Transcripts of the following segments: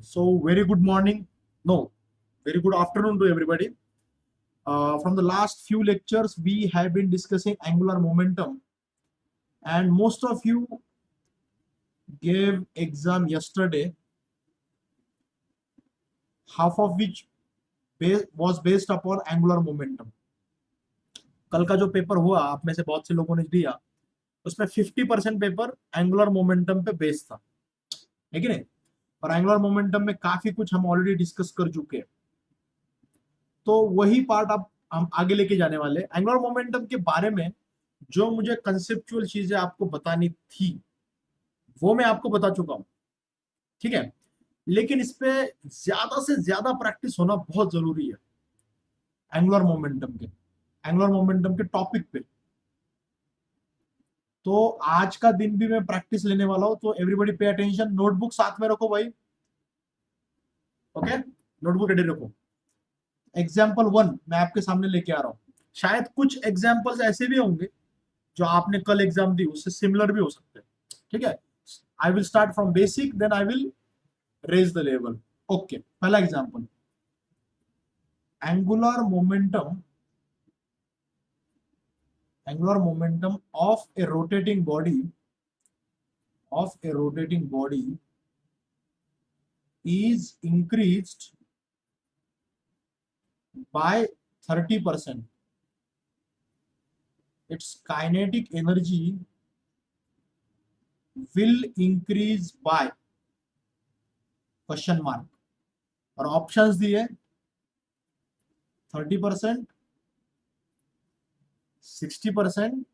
So, very good morning. No, very good afternoon to everybody. From the last few lectures, we have been discussing angular momentum, and most of you gave exam yesterday, half of which was based upon angular momentum. कल का जो paper हुआ आप में से बहुत से लोगों ने दिया उसमें 50% पेपर एंगुलर मोमेंटम पे बेस्ड था, है कि नहीं? और एंगुलर मोमेंटम में काफी कुछ हम ऑलरेडी डिस्कस कर चुके हैं, तो वही पार्ट अब हम आगे लेके जाने वाले। एंगुलर मोमेंटम के बारे में जो मुझे कंसेप्चुअल चीजें आपको बतानी थी वो मैं आपको बता चुका हूं, ठीक है? लेकिन इस पे ज्यादा से ज्यादा प्रैक्टिस होना बहुत जरूरी है एंगुलर मोमेंटम के टॉपिक पे। तो आज का दिन भी मैं प्रैक्टिस लेने वाला हूं, तो एवरीबॉडी पे अटेंशन। नोटबुक साथ में रखो भाई, ओके? नोटबुक रेडी रखो। एग्जाम्पल 1 मैं आपके सामने लेके आ रहा हूं। शायद कुछ एग्जाम्पल्स ऐसे भी होंगे जो आपने कल एग्जाम दी उससे सिमिलर भी हो सकते हैं, ठीक है? I will start from basic, then I will raise the level. Okay, पहला example, angular momentum of a rotating body is increased by 30%. Its kinetic energy will increase by question mark, और options दिए 30%, 60%,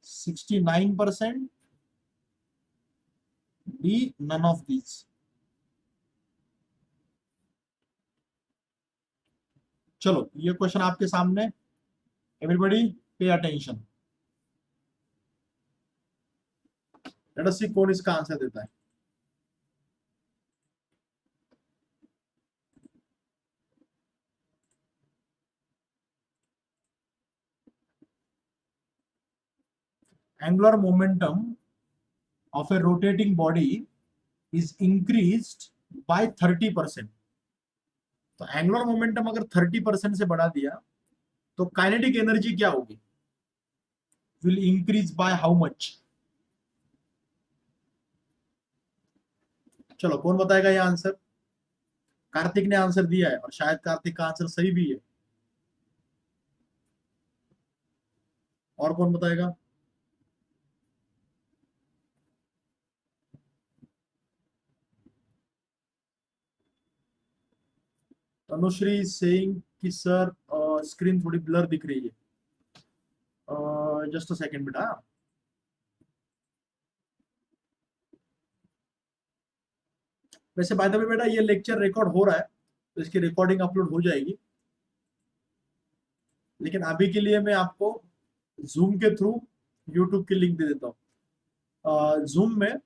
69%, D none of these. चलो ये question आपके सामने, everybody pay attention. Late us सी कौन इसका answer देता है। Angular momentum of a rotating body is increased by 30%. तो एंगुलर मोमेंटम अगर 30% से बढ़ा दिया तो काइनेटिक एनर्जी क्या होगी? Will increase by how much? चलो कौन बताएगा ये आंसर? कार्तिक ने आंसर दिया है और शायद कार्तिक का आंसर सही भी है। और कौन बताएगा? तनुश्री सेइंग कि सर स्क्रीन थोड़ी ब्लर दिख रही है। जस्ट अ सेकंड बेटा। वैसे बाय द वे बेटा ये लेक्चर रिकॉर्ड हो रहा है तो इसकी रिकॉर्डिंग अपलोड हो जाएगी, लेकिन अभी के लिए मैं आपको जूम के थ्रू यूट्यूब की लिंक दे देता हूँ। जूम में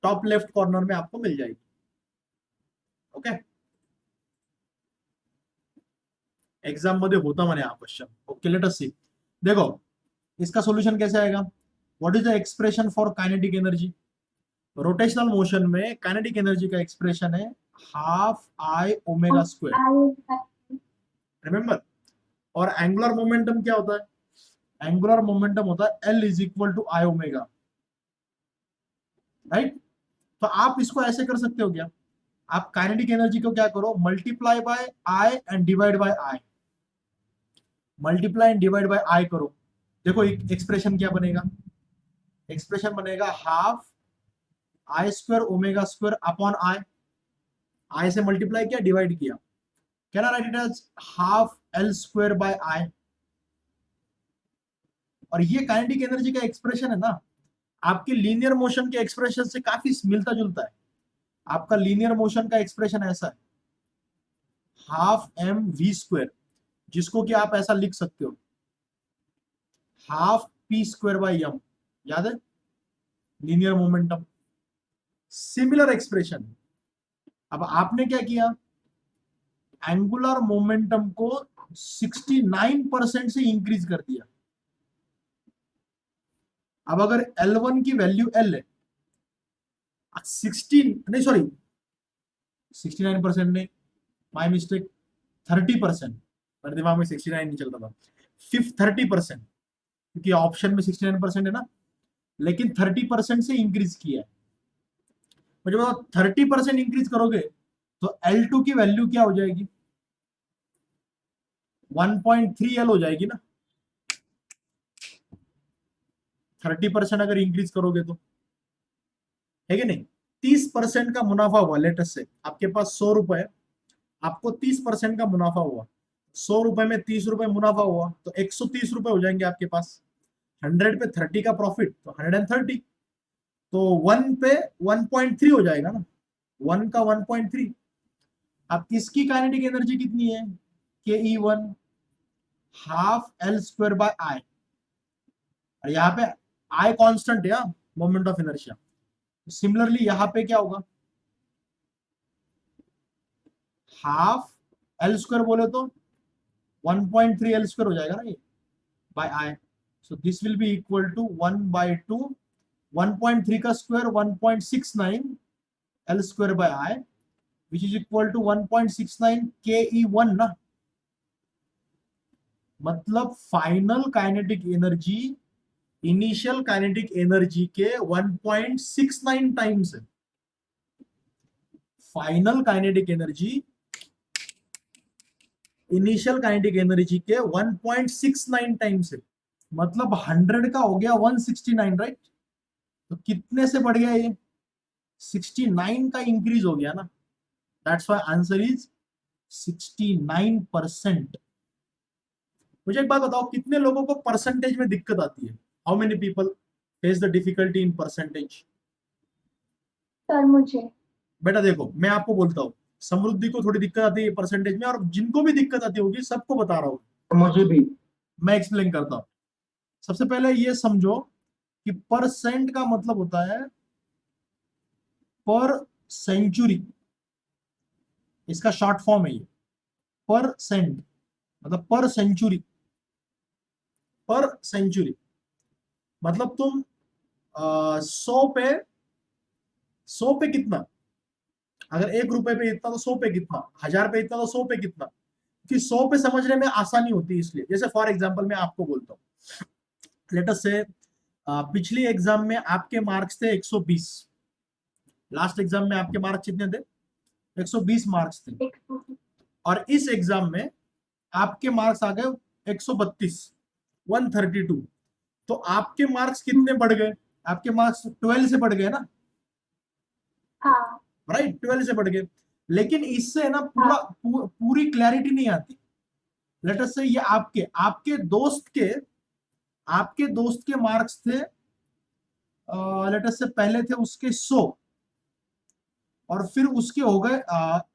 टॉप लेफ्ट कॉर्नर में आपको मिल जाएगी, ओके? एग्जाम मध्ये होता म्हणे हा question. Okay, let us see. देखो इसका सॉल्यूशन कैसे आएगा? What is the expression for kinetic energy? Rotational motion में काइनेटिक एनर्जी का एक्सप्रेशन है half I omega square, remember? और एंगुलर मोमेंटम क्या होता है? एंगुलर मोमेंटम होता है L is equal to I omega, right? तो आप इसको ऐसे कर सकते हो क्या? आप काइनेटिक एनर्जी को क्या करो, multiply by I and divide by I, multiply and divide by I करो। देखो एक्सप्रेशन क्या बनेगा? एक्सप्रेशन बनेगा half I square omega square upon I. I से मल्टीप्लाई किया, डिवाइड किया, can I write it as half L square by I. और ये काइनेटिक एनर्जी का एक्सप्रेशन है ना, आपके लीनियर मोशन के एक्सप्रेशन से काफी मिलता जुलता है। आपका लीनियर मोशन का एक्सप्रेशन ऐसा है हाफ एम वी स्क्वायर, जिसको कि आप ऐसा लिख सकते हो half p square by m, याद है? Linear momentum, similar expression. अब आपने क्या किया, एंगुलर मोमेंटम को 69% से इंक्रीज कर दिया। अब अगर L1 की वैल्यू L है, 16 नहीं, सॉरी 69% नहीं, माई मिस्टेक, 30%। मेरे दिमाग में 69 नहीं चलता था, 30%, क्योंकि ऑप्शन में 69% है ना, लेकिन 30% से इंक्रीज किया है। मुझे बताओ 30% इंक्रीज करोगे तो L2 की वैल्यू क्या हो जाएगी? 1.3L हो जाएगी ना, 30% अगर इंक्रीज करोगे तो, है कि नहीं? 30% का मुनाफा हुआ, लेटेस्ट से आपके पास 100 रुपए, आपको 30% का मुनाफा हुआ, 100 रुपए में 30 रुपए मुनाफा हुआ तो 130 रुपए हो जाएंगे आपके पास। 100 पे 30 का प्रॉफिट तो 130, तो 1 पे 1.3 हो जाएगा ना, 1 का 1.3। अब इसकी काइनेटिक एनर्जी कितनी है? ke1 half L square by I, और यहाँ पे आई कांस्टेंट है, मोमेंट ऑफ इनर्शिया। सिमिलरली यहाँ पे क्या होगा? हाफ एल स्क्वायर बोले तो 1.3 एल स्क्वायर हो जाएगा ना ये, by I. So this will be equal to 1/2, 1.3 का square 1.69 L square by I, which is equal to 1.69 ke1 ना। मतलब final kinetic energy initial kinetic energy के 1.69 टाइम्स है। Final kinetic energy initial kinetic energy के 1.69 times है। मतलब 100 का हो गया 169, राइट? तो कितने से बढ़ गया ये? 69 का इंक्रीज हो गया ना। That's why answer is 69%। मुझे एक बात बताओ, कितने लोगों को परसेंटेज में दिक्कत आती है? How many people face the difficulty in percentage? Sir मुझे। बेटा देखो, मैं आपको बोलता हूँ, समृद्धि को थोड़ी दिक्कत आती है परसेंटेज में, और जिनको भी दिक्कत आती होगी सबको बता रहा हूँ, मुझे भी। मैं एक्सप्लेन करता हूँ। सबसे पहले ये समझो कि परसेंट का मतलब होता है पर सेंचुरी, इसका शॉर्ट फॉर्म है ये, पर सेंट, मतलब पर सेंचुरी। पर सेंचुरी मतलब तुम 100 पे कितना, अगर 1 रुपए पे इतना तो 100 पे कितना, 1000 पे इतना तो 100 पे कितना, कि 100 पे समझने में आसानी होती है इसलिए। जैसे फॉर एग्जांपल मैं आपको बोलता हूँ, लेट अस से पिछली एग्जाम में आपके मार्क्स थे 120, लास्ट एग्जाम में आपके मार्क्स कितने थे? 120 मार्क्स थे, और इस एग्जाम में आपके मार्क्स आ गए 132, 132। तो आपके मार्क्स कितने बढ़ गए? आपके मार्क्स 12 से बढ़ गए ना, हाँ राइट? 12 से बढ़ गए। लेकिन इससे ना पूरी क्लैरिटी नहीं आती। लेट अस से ये आपके दोस्त के मार्क्स थे, लेट अस से पहले थे उसके 100, और फिर उसके हो गए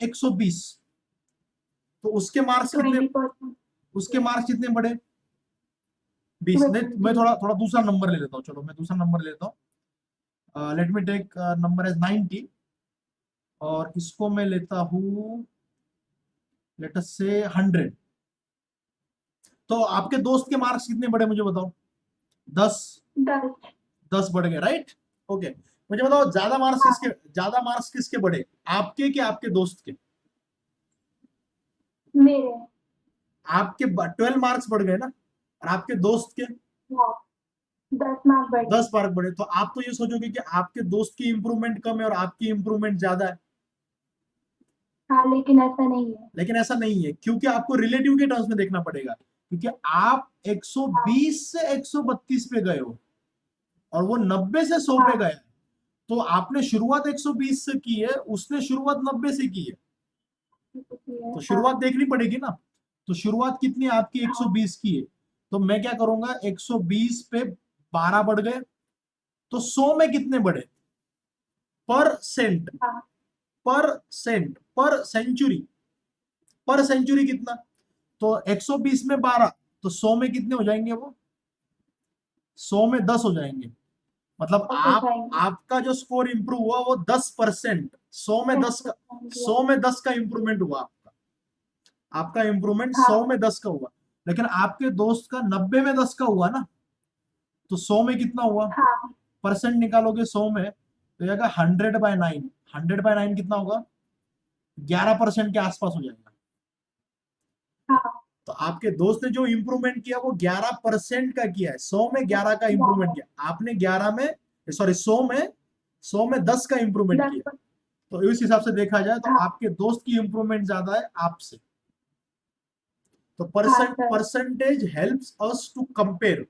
120। तो उसके मार्क्स कितने, 20%। उसके मार्क्स कितने बढ़े? 20। नहीं, मैं थोड़ा थोड़ा दूसरा नंबर ले लेता हूँ, चलो मैं दूसरा नंबर लेता हूँ। Let me take number as 90, और इसको मैं लेता हूँ लेट अस से 100। तो आपके दोस्त के मार्क्स कितने बढ़े मुझे बताओ? 10। 10। 10 बढ़ गए, राइट? ओके, मुझे बताओ ज्यादा मार्क्स किसके बढ़े, आपके कि आपके दोस्त के? मेरे। आपके 12 मार्क्स बढ़ गए ना, और आपके दोस्त के हाँ, 10 मार्क बढ़े। 10 मार्क बढ़े। तो आप तो ये सोचोगे कि आपके दोस्त की इंप्रूवमेंट कम है और आपकी इंप्रूवमेंट ज्यादा है, हाँ लेकिन ऐसा नहीं है। लेकिन ऐसा नहीं है, क्योंकि आपको रिलेटिव के टर्म्स में देखना पड़ेगा। क्योंकि आप 120 से 132 पे गए हो, और वो 90 से 100 पे हाँ गया, तो आपने शुरुआत 120 से की है, उसने शुरुआत 90 से की है, तो शुरुआत देखनी पड़ेगी ना। तो शुरुआत कितनी आपकी 120 की है, तो मैं क्या करूंगा, 120 पे 12 बढ़ गए, तो 100 में कितने बढ़े? परसेंट, हाँ परसेंट, पर सेंचुरी, पर सेंचुरी कितना? तो 120 में 12, तो 100 में कितने हो जाएंगे वो? 100 में 10 हो जाएंगे। मतलब हो जाएंगे। आपका जो स्कोर इंप्रूव हुआ वो 10%, 100 में 10 का, 100 में 10 का इंप्रूवमेंट हुआ आपका। आपका इंप्रूवमेंट 100 हाँ में 10 का हुआ, लेकिन आपके दोस्त का 90 में 10 का हुआ ना। तो 100 में कितना हुआ? हाँ परसेंट निकालोगे 100 में, तो ये 100/9, 100/9 कितना होगा? 11% के आसपास हो जाएगा। हाँ तो आपके दोस्त ने जो इंप्रूवमेंट किया वो 11% का किया है, 100 में 11 का इंप्रूवमेंट किया, आपने 11 में, सॉरी 100 में 10 का इंप्रूवमेंट 10 किया। तो इस हिसाब से देखा जाए तो हाँ आपके दोस्त की इंप्रूवमेंट ज्यादा है आपसे। तो हाँ sir percentage helps us to compare.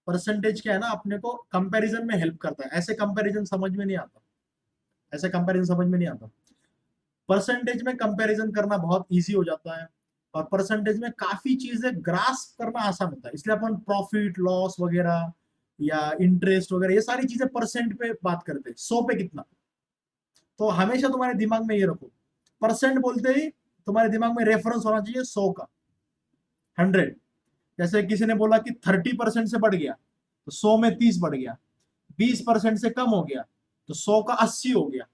Percentage क्या है ना, अपने को कंपैरिजन में हेल्प करता है। ऐसे कंपैरिजन समझ में नहीं आता, ऐसे कंपैरिजन समझ में नहीं आता। परसेंटेज में कंपैरिजन करना बहुत इजी हो जाता है, और परसेंटेज में काफी चीजें ग्रास्प करना आसान होता है। इसलिए अपन प्रॉफिट लॉस वगैरह या इंटरेस्ट वगैरह ये सारी चीजें परसेंट पे बात करते हैं। 100 पे कितना, तो हमेशा तुम्हारे दिमाग में ये रखो, परसेंट बोलते ही तुम्हारे दिमाग में रेफरेंस होना चाहिए 100 का, 100। जैसे किसी ने बोला कि 30% से बढ़ गया, तो 100 में 30 बढ़ गया। 20% से कम हो गया, तो 100 का 80 हो गया।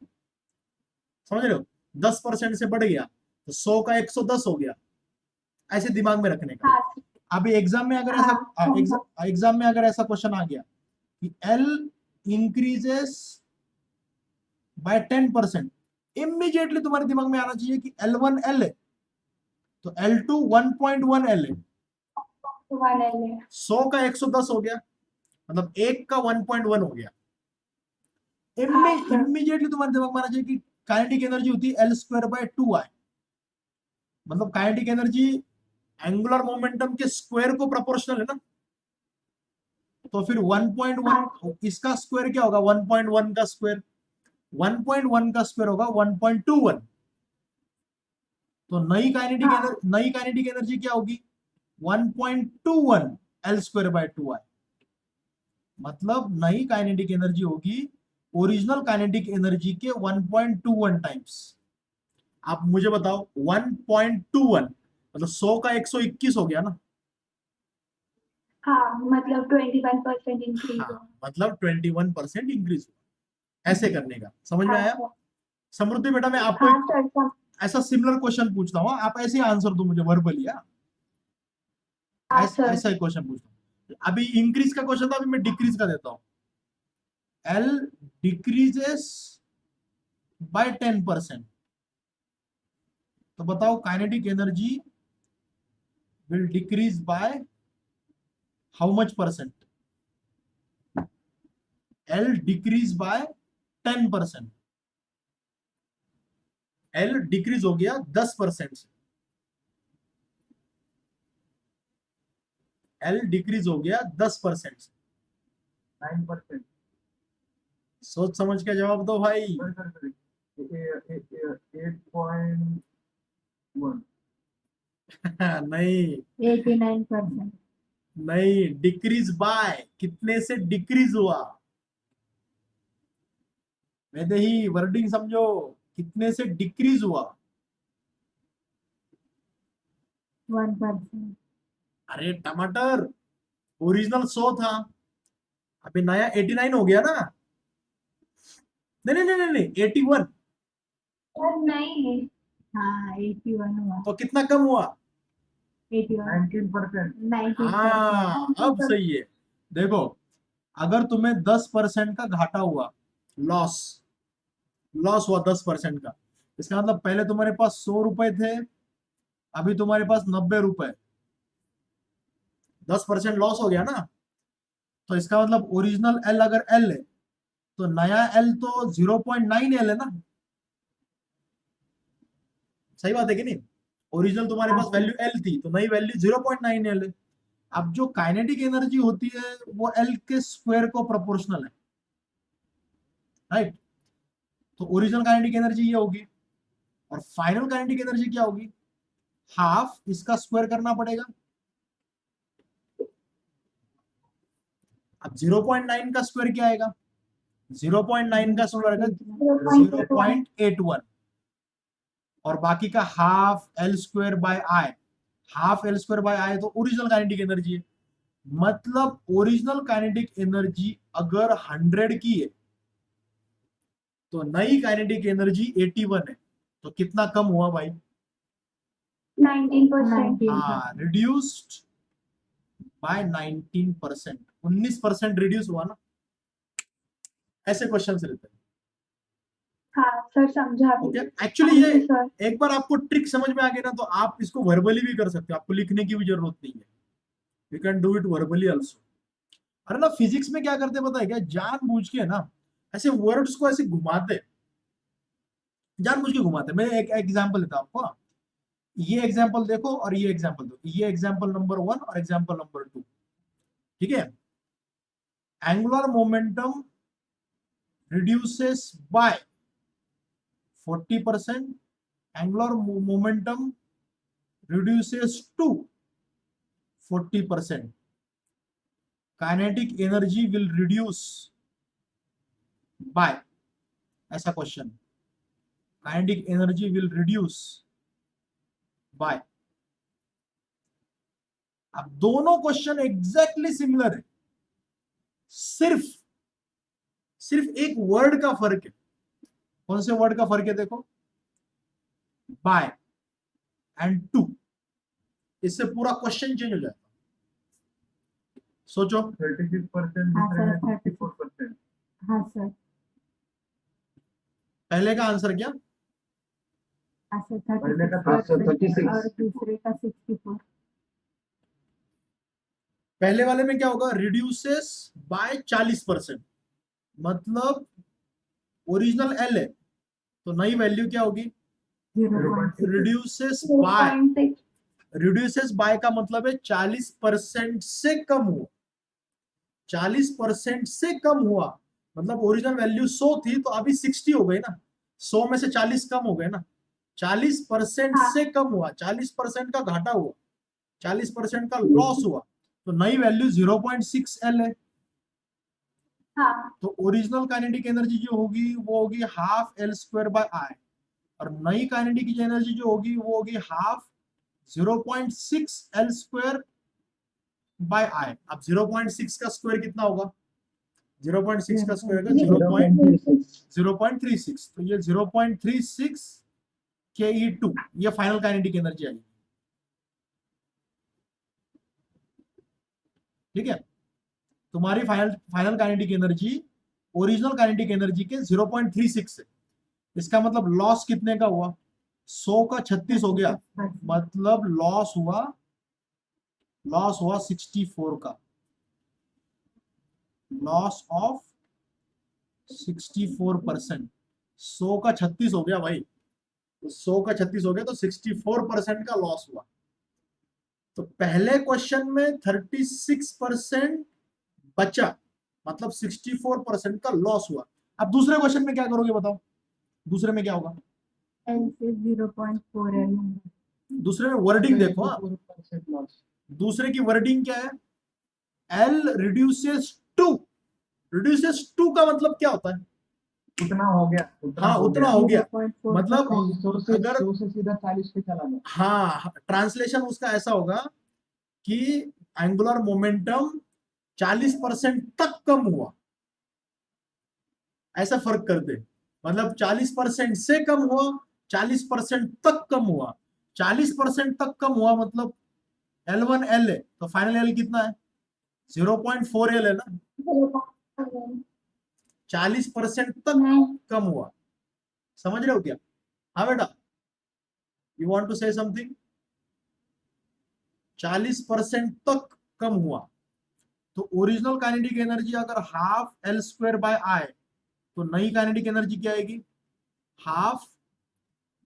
समझ रहे हो? 10% से बढ़ गया, तो 100 का 110 हो गया। ऐसे दिमाग में रखने का। हाँ अभी एग्जाम में अगर हाँ ऐसा एग्जाम में अगर ऐसा क्वेश्चन आ गया कि L इंक्रीजेस बाय 10%, इमीडिएटली तुम्हारे दिमाग में आना चाहिए कि L1 L है, तो L2 1.1 L है। 1 L है 100 का 110 हो गया, मतलब 1 का 1.1 हो गया। हाँ सर इमीडिएटली तुम्हारे दिमाग में आना चाहिए कि काइनेटिक एनर्जी होती है L²/2I, मतलब काइनेटिक एनर्जी एंगुलर मोमेंटम के स्क्वायर को प्रोपोर्शनल है ना। तो फिर 1.1 इसका स्क्वायर क्या होगा? 1.1 का स्क्वायर, 1.1 का स्क्वायर होगा 1.21। तो नई काइनेटिक एनर्जी क्या होगी? 1.21 L²/2I। मतलब नई काइनेटिक एनर्जी होगी ओरिजिनल काइनेटिक एनर्जी के 1.21 टाइम्स। आप मुझे बताओ 1.21 मतलब 100 का 121 हो गया ना। हाँ मतलब 21% इंक्रीज हाँ, हो मतलब 21% इंक्रीज हुआ। ऐसे करने का समझ में हाँ आया? सर समृद्धि बेटा, मैं आपको हाँ एक सर सब ऐसा सिमिलर क्वेश्चन पूछता हूँ, आप ऐसे ही आंसर दो मुझे वर्बली। हाँ सर ऐसा ही क्वेश्चन पूछता हूँ। अभी इंक्रीज का क्वेश्चन था, अभी मैं डिक्रीज का देता हूँ। L डिक्रीजेस बाय 10%, तो बताओ kinetic energy will decrease by how much percent? L decrease by 10%। L decrease हो गया 10% से, L डिक्रीज हो गया 10% से। 9%। सोच समझ के जवाब दो भाई। 8.1। नहीं 89% नहीं, डिक्रीज बाय कितने से डिक्रीज हुआ? वैसे ही वर्डिंग समझो, कितने से डिक्रीज हुआ? 1%। अरे टमाटर, ओरिजिनल 100 था, अभी नया 89 हो गया ना। नहीं नहीं नहीं नहीं, 81। सर नहीं हाँ 81 हुआ तो कितना कम हुआ? 81 19%। हाँ, अब सही है। देखो, अगर तुम्हें 10% का घाटा हुआ, लॉस लॉस हुआ 10% का, इसका मतलब पहले तुम्हारे पास 100 रुपए थे, अभी तुम्हारे पास 90 रुपए, 10% लॉस हो गया ना। तो इसका मतलब ओरिजिनल एल अगर एल है, तो नया एल तो 0.9 एल है ना। सही बात है कि नहीं? ओरिजिनल तुम्हारे पास वैल्यू एल थी, तो नई वैल्यू 0.9 एल है। अब जो काइनेटिक एनर्जी होती है वो एल के स्क्वायर को प्रोपोर्शनल है, राइट? तो ओरिजिनल काइनेटिक एनर्जी ये होगी, और फाइनल काइनेटिक एनर्जी क्या होगी? हाफ इसका स्क्वायर करना पड़ेगा। अब 0.9 का स्क्वायर क्या आएगा? 0.9 का स्क्वायर का 0.81, और बाकी का हाफ L²/I। हाफ L²/I तो ओरिजिनल काइनेटिक एनर्जी है। मतलब ओरिजिनल काइनेटिक एनर्जी अगर 100 की है, तो नई काइनेटिक एनर्जी 81 है। तो कितना कम हुआ भाई? 19%। हाँ, रिड्यूस्ड बाय 19%, 19% रिड्यूस हुआ ना। ऐसे क्वेश्चन रहते हैं। हाँ सर समझा अभी। ओके, एक्चुअली ये सर एक बार आपको ट्रिक समझ में आ गई ना तो आप इसको वर्बली भी कर सकते हो, आपको लिखने की भी जरूरत नहीं है, you can do it verbally also. अरे ना फिजिक्स में क्या करते हैं पता है क्या, जानबूझ के ना ऐसे वर्ड्स को ऐसे घुमाते, जानबूझ के घुमाते। मैं एक एग्जांपल देता हूं आपको ना, ये एग्जांपल देखो और ये एग्जांपल दो, ये एग्जांपल नंबर 1 और एग्जांपल नंबर 2, ठीक है। Angular momentum reduces by 40%, angular momentum reduces to 40%, kinetic energy will reduce by, ऐसा question, kinetic energy will reduce by। अब दोनों क्वेश्चन एग्जैक्टली सिमिलर है, सिर्फ एक वर्ड का फर्क है। कौन से वर्ड का फर्क है देखो, बाय एंड टू, इससे पूरा क्वेश्चन चेंज हो जाएगा। सोचो 36% हाँ दूसरे में सर 64%। हाँ सर पहले का आंसर क्या, हाँ सर पहले का 36% 36 और दूसरे का 64। पहले वाले में क्या होगा, रिड्यूसेस बाय 40%, मतलब ओरिजिनल एल है तो नई वैल्यू क्या होगी, 0.6 रिड्यूसेस बाय, रिड्यूसेस बाय का मतलब है 40% से कम हुआ, 40% से कम हुआ, मतलब ओरिजिनल वैल्यू 100 थी तो अभी 60 हो गई ना, 100 में से 40 कम हो गए ना, 40% हाँ। से कम हुआ, 40% का घाटा हुआ, 40% का लॉस हुआ, तो नई वैल्यू 0.6 एल है। हाँ तो ओरिजिनल काइनेटिक एनर्जी जो होगी वो होगी half L square by I, और नई काइनेटिक एनर्जी जो होगी वो होगी हाफ 0.6 एल स्क्वायर बाय आई। अब 0.6 का स्क्वायर कितना होगा, 0.6 का स्क्वायर होगा 0.36, तो ये 0.36 ke2, ये फाइनल काइनेटिक एनर्जी आएगी, ठीक है। तुम्हारी final kinetic energy original kinetic energy के 0.36 है, इसका मतलब लॉस कितने का हुआ, 100 का 36 हो गया, मतलब लॉस हुआ 64 का, लॉस ऑफ 64%। 100 का 36 हो गया भाई, तो 100 का 36 हो गया तो 64% का लॉस हुआ। तो पहले क्वेश्चन में 36% बचा, मतलब 64% का लॉस हुआ। अब दूसरे क्वेश्चन में क्या करोगे बताओ, दूसरे में क्या होगा, एल से 0.4 एल दूसरे में वर्डिंग देखो, हाँ। 4% लॉस। दूसरे की वर्डिंग क्या है, एल रिड्यूसेस टू का मतलब क्या होता है, उतना हो गया, उतना हाँ हो उतना गया। हो गया, 0.4 मतलब तो 100 से अगर 100 से सीधा 40 पे चला गया। हाँ, ट्रांसलेशन उसका ऐसा होगा कि एंगुलर मोमेंटम 40% तक कम हुआ, ऐसा फर्क करते, मतलब 40% से कम हुआ, 40% तक कम हुआ, 40% तक कम हुआ मतलब L1 L है, तो फाइनल L कितना है, 0.4 L है ना, 40% तक कम हुआ, समझ रहे हो क्या, हाँ बेटा, you want to say something, 40% तक कम हुआ, तो ओरिजिनल काइनेटिक एनर्जी अगर half L square by I, तो नई काइनेटिक एनर्जी क्या आएगी, half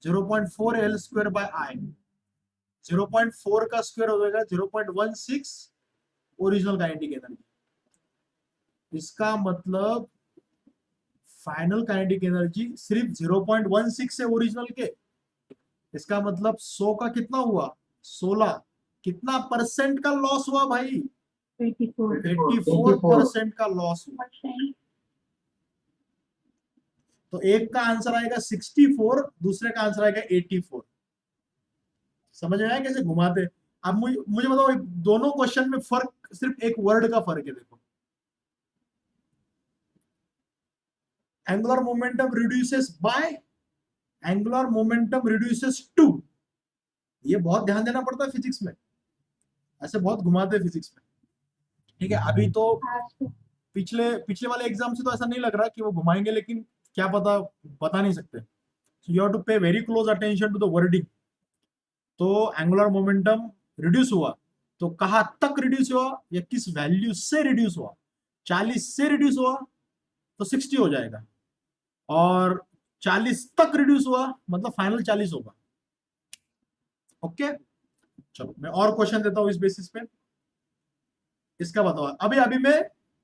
0.4 L square by I, 0.4 का स्क्वायर हो जाएगा 0.16 ओरिजिनल काइनेटिक एनर्जी। इसका मतलब फाइनल काइनेटिक एनर्जी सिर्फ 0.16 है ओरिजिनल के, इसका मतलब 100 का कितना हुआ, 16, कितना परसेंट का लॉस हुआ भाई, 84% का लॉस हुआ। तो एक का आंसर आएगा 64, दूसरे का आंसर आएगा 84। समझ में आया कैसे घुमाते। अब मुझे बताओ, दोनों क्वेश्चन में फर्क सिर्फ एक वर्ड का फर्क है, देखो, angular momentum reduces by, angular momentum reduces to. ये बहुत ध्यान देना पड़ता है फिजिक्स में, ऐसे बहुत घुमाते हैं फिजिक्स में, ठीक है। अभी तो पिछले वाले एग्जाम से तो ऐसा नहीं लग रहा कि वो घुमाएंगे, लेकिन क्या पता, बता नहीं सकते. You have to pay very close attention to the wording. तो एंगुलर मोमेंटम रिड्यूस हुआ तो कहाँ तक रिड्यूस हुआ या किस वैल्यू से रिड्यूस हुआ. 40 से रिड्यूस हुआ तो 60 हो जाएगा, और 40 तक रिड्यूस हुआ मतलब फाइनल 40 होगा. ओके, चलो मैं और क्वेश्चन देता हूं इस बेसिस पे. इसका बताओ. अभी अभी मैं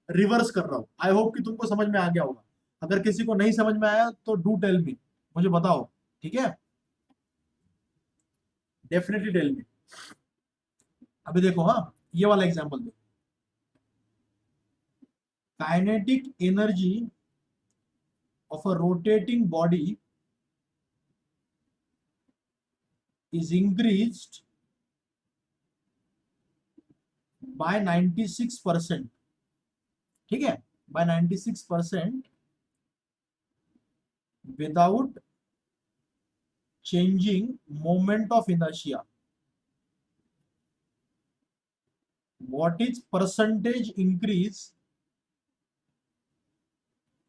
रिवर्स कर रहा हूं. आई होप कि तुमको समझ में आ गया होगा. अगर किसी को नहीं समझ में आया तो डू टेल मी, मुझे बताओ. ठीक है, डेफिनेटली टेल मी. अभी देखो, हाँ ये वाला एग्जांपल देखो. Kinetic energy of a rotating body is increased by 96%. ठीक है, by 96% without changing moment of inertia. What is percentage increase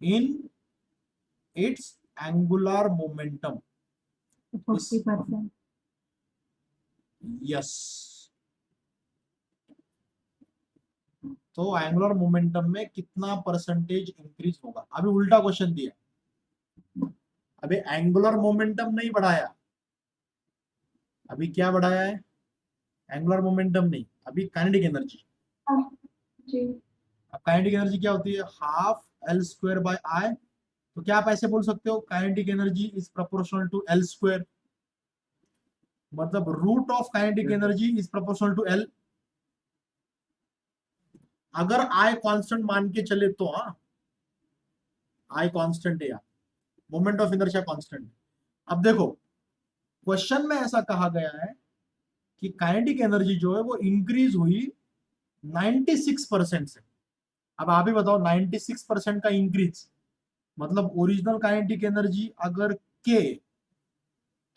in its angular momentum? 40%. Yes. तो एंगुलर मोमेंटम में कितना परसेंटेज इंक्रीज होगा. अभी उल्टा क्वेश्चन दिया. अभी एंगुलर मोमेंटम नहीं बढ़ाया, अभी क्या बढ़ाया है. एंगुलर मोमेंटम नहीं, अभी काइनेटिक एनर्जी. जी. अब काइनेटिक एनर्जी क्या होती है, half L square by I. तो क्या आप ऐसे बोल सकते हो, kinetic energy is proportional to L square. मतलब root of kinetic energy is proportional to L. अगर आई कांस्टेंट मान के चले तो, हाँ आई कांस्टेंट है, मोमेंट ऑफ इनर्शिया कांस्टेंट. अब देखो क्वेश्चन में ऐसा कहा गया है कि काइनेटिक एनर्जी जो है वो इंक्रीज हुई 96% से. अब आप ही बताओ, 96% का इंक्रीज मतलब ओरिजिनल काइनेटिक एनर्जी अगर के,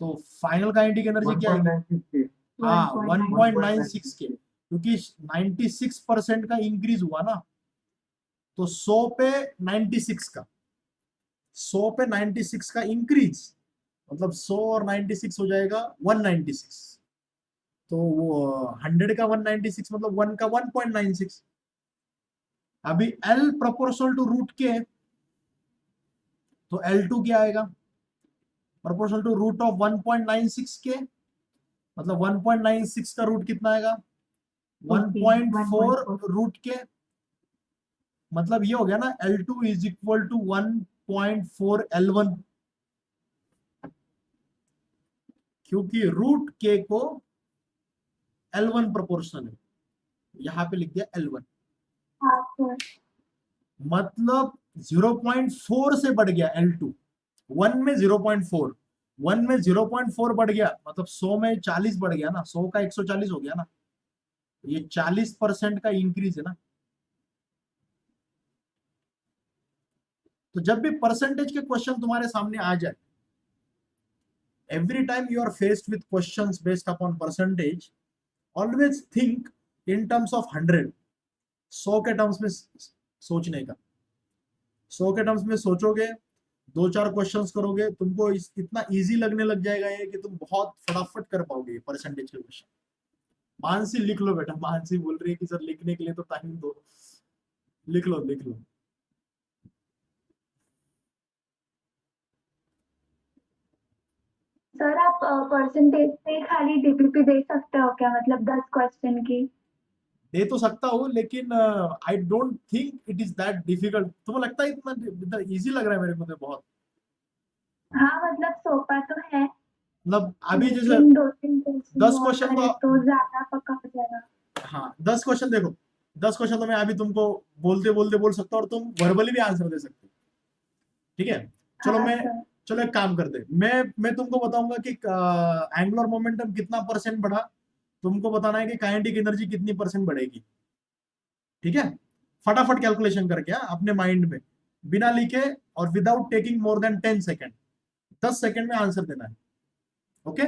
तो फाइनल काइनेटिक एनर्जी क्या है. हाँ 1.96 के, क्योंकि 96% का इंक्रीज हुआ ना. तो 100 पे 96 का, 100 पे 96 का इंक्रीज मतलब 100 और 96 हो जाएगा 196. तो वो 100 का 196 मतलब 1 का 1.96. अभी L प्रोपोर्शनल टू रूट के, तो L2 क्या आएगा, प्रोपोर्शनल टू रूट ऑफ 1.96 के. मतलब 1.96 का रूट कितना आएगा, 1.4 रूट के. मतलब ये हो गया ना, L2 is equal to 1.4 L1, क्योंकि रूट के को L1 प्रोपोर्शनल है. यहां पे लिख दिया L1. मतलब 0.4 से बढ़ गया L2. 1 में 0.4, 1 में 0.4 बढ़ गया मतलब 100 में 40 बढ़ गया ना. 100 का 140 हो गया ना. ये 40% का इंक्रीज है ना. तो जब भी परसेंटेज के क्वेश्चन तुम्हारे सामने आ जाए, every time you are faced with questions based upon percentage, always think in terms of 100. 100 के टर्म्स में सोचने का. 100 के टर्म्स में सोचोगे, 2-4 क्वेश्चंस करोगे, तुमको इतना इजी लगने लग जाएगा ये कि तुम बहुत फटाफट कर पाओगे परसेंटेज के क्वेश्चन. मानसी लिख लो बेटा. मानसी बोल रही है कि सर लिखने के लिए तो टाइम दो. लिख लो लिख लो. सर आप परसेंटेज पे खाली डीपीपी दे सकते हो क्या, मतलब 10 क्वेश्चन की. दे तो सकता हूँ, लेकिन I don't think it is that difficult. तुम्हें लगता है इतना इजी लग रहा है मेरे को तो बहुत. हाँ मतलब सोपा तो है, मतलब अभी जैसे लेकिन 2-3 क्वेश्चन 10 और क्वेश्चन करें तो, तो ज्यादा पक्का हो जाएगा. हाँ 10 क्वेश्चन देखो, 10 क्वेश्चन तो मैं अभी तुमको बोलते बोलते बोल सकता हूँ और तुम वर्बली भी आंसर दे सकते हो. ठीक है, चलो हाँ मैं, सर. चलो एक काम करते हैं. मैं तुमको बताऊंगा कि एंगुलर मोमेंटम कितना परसेंट बढ़ा. तुमको बताना है कि काइनेटिक एनर्जी कितनी परसेंट बढ़ेगी. ठीक है, फटाफट कैलकुलेशन करके, अपने माइंड में बिना लिखे और without taking more than 10 second, 10 second में आंसर देना है. ओके,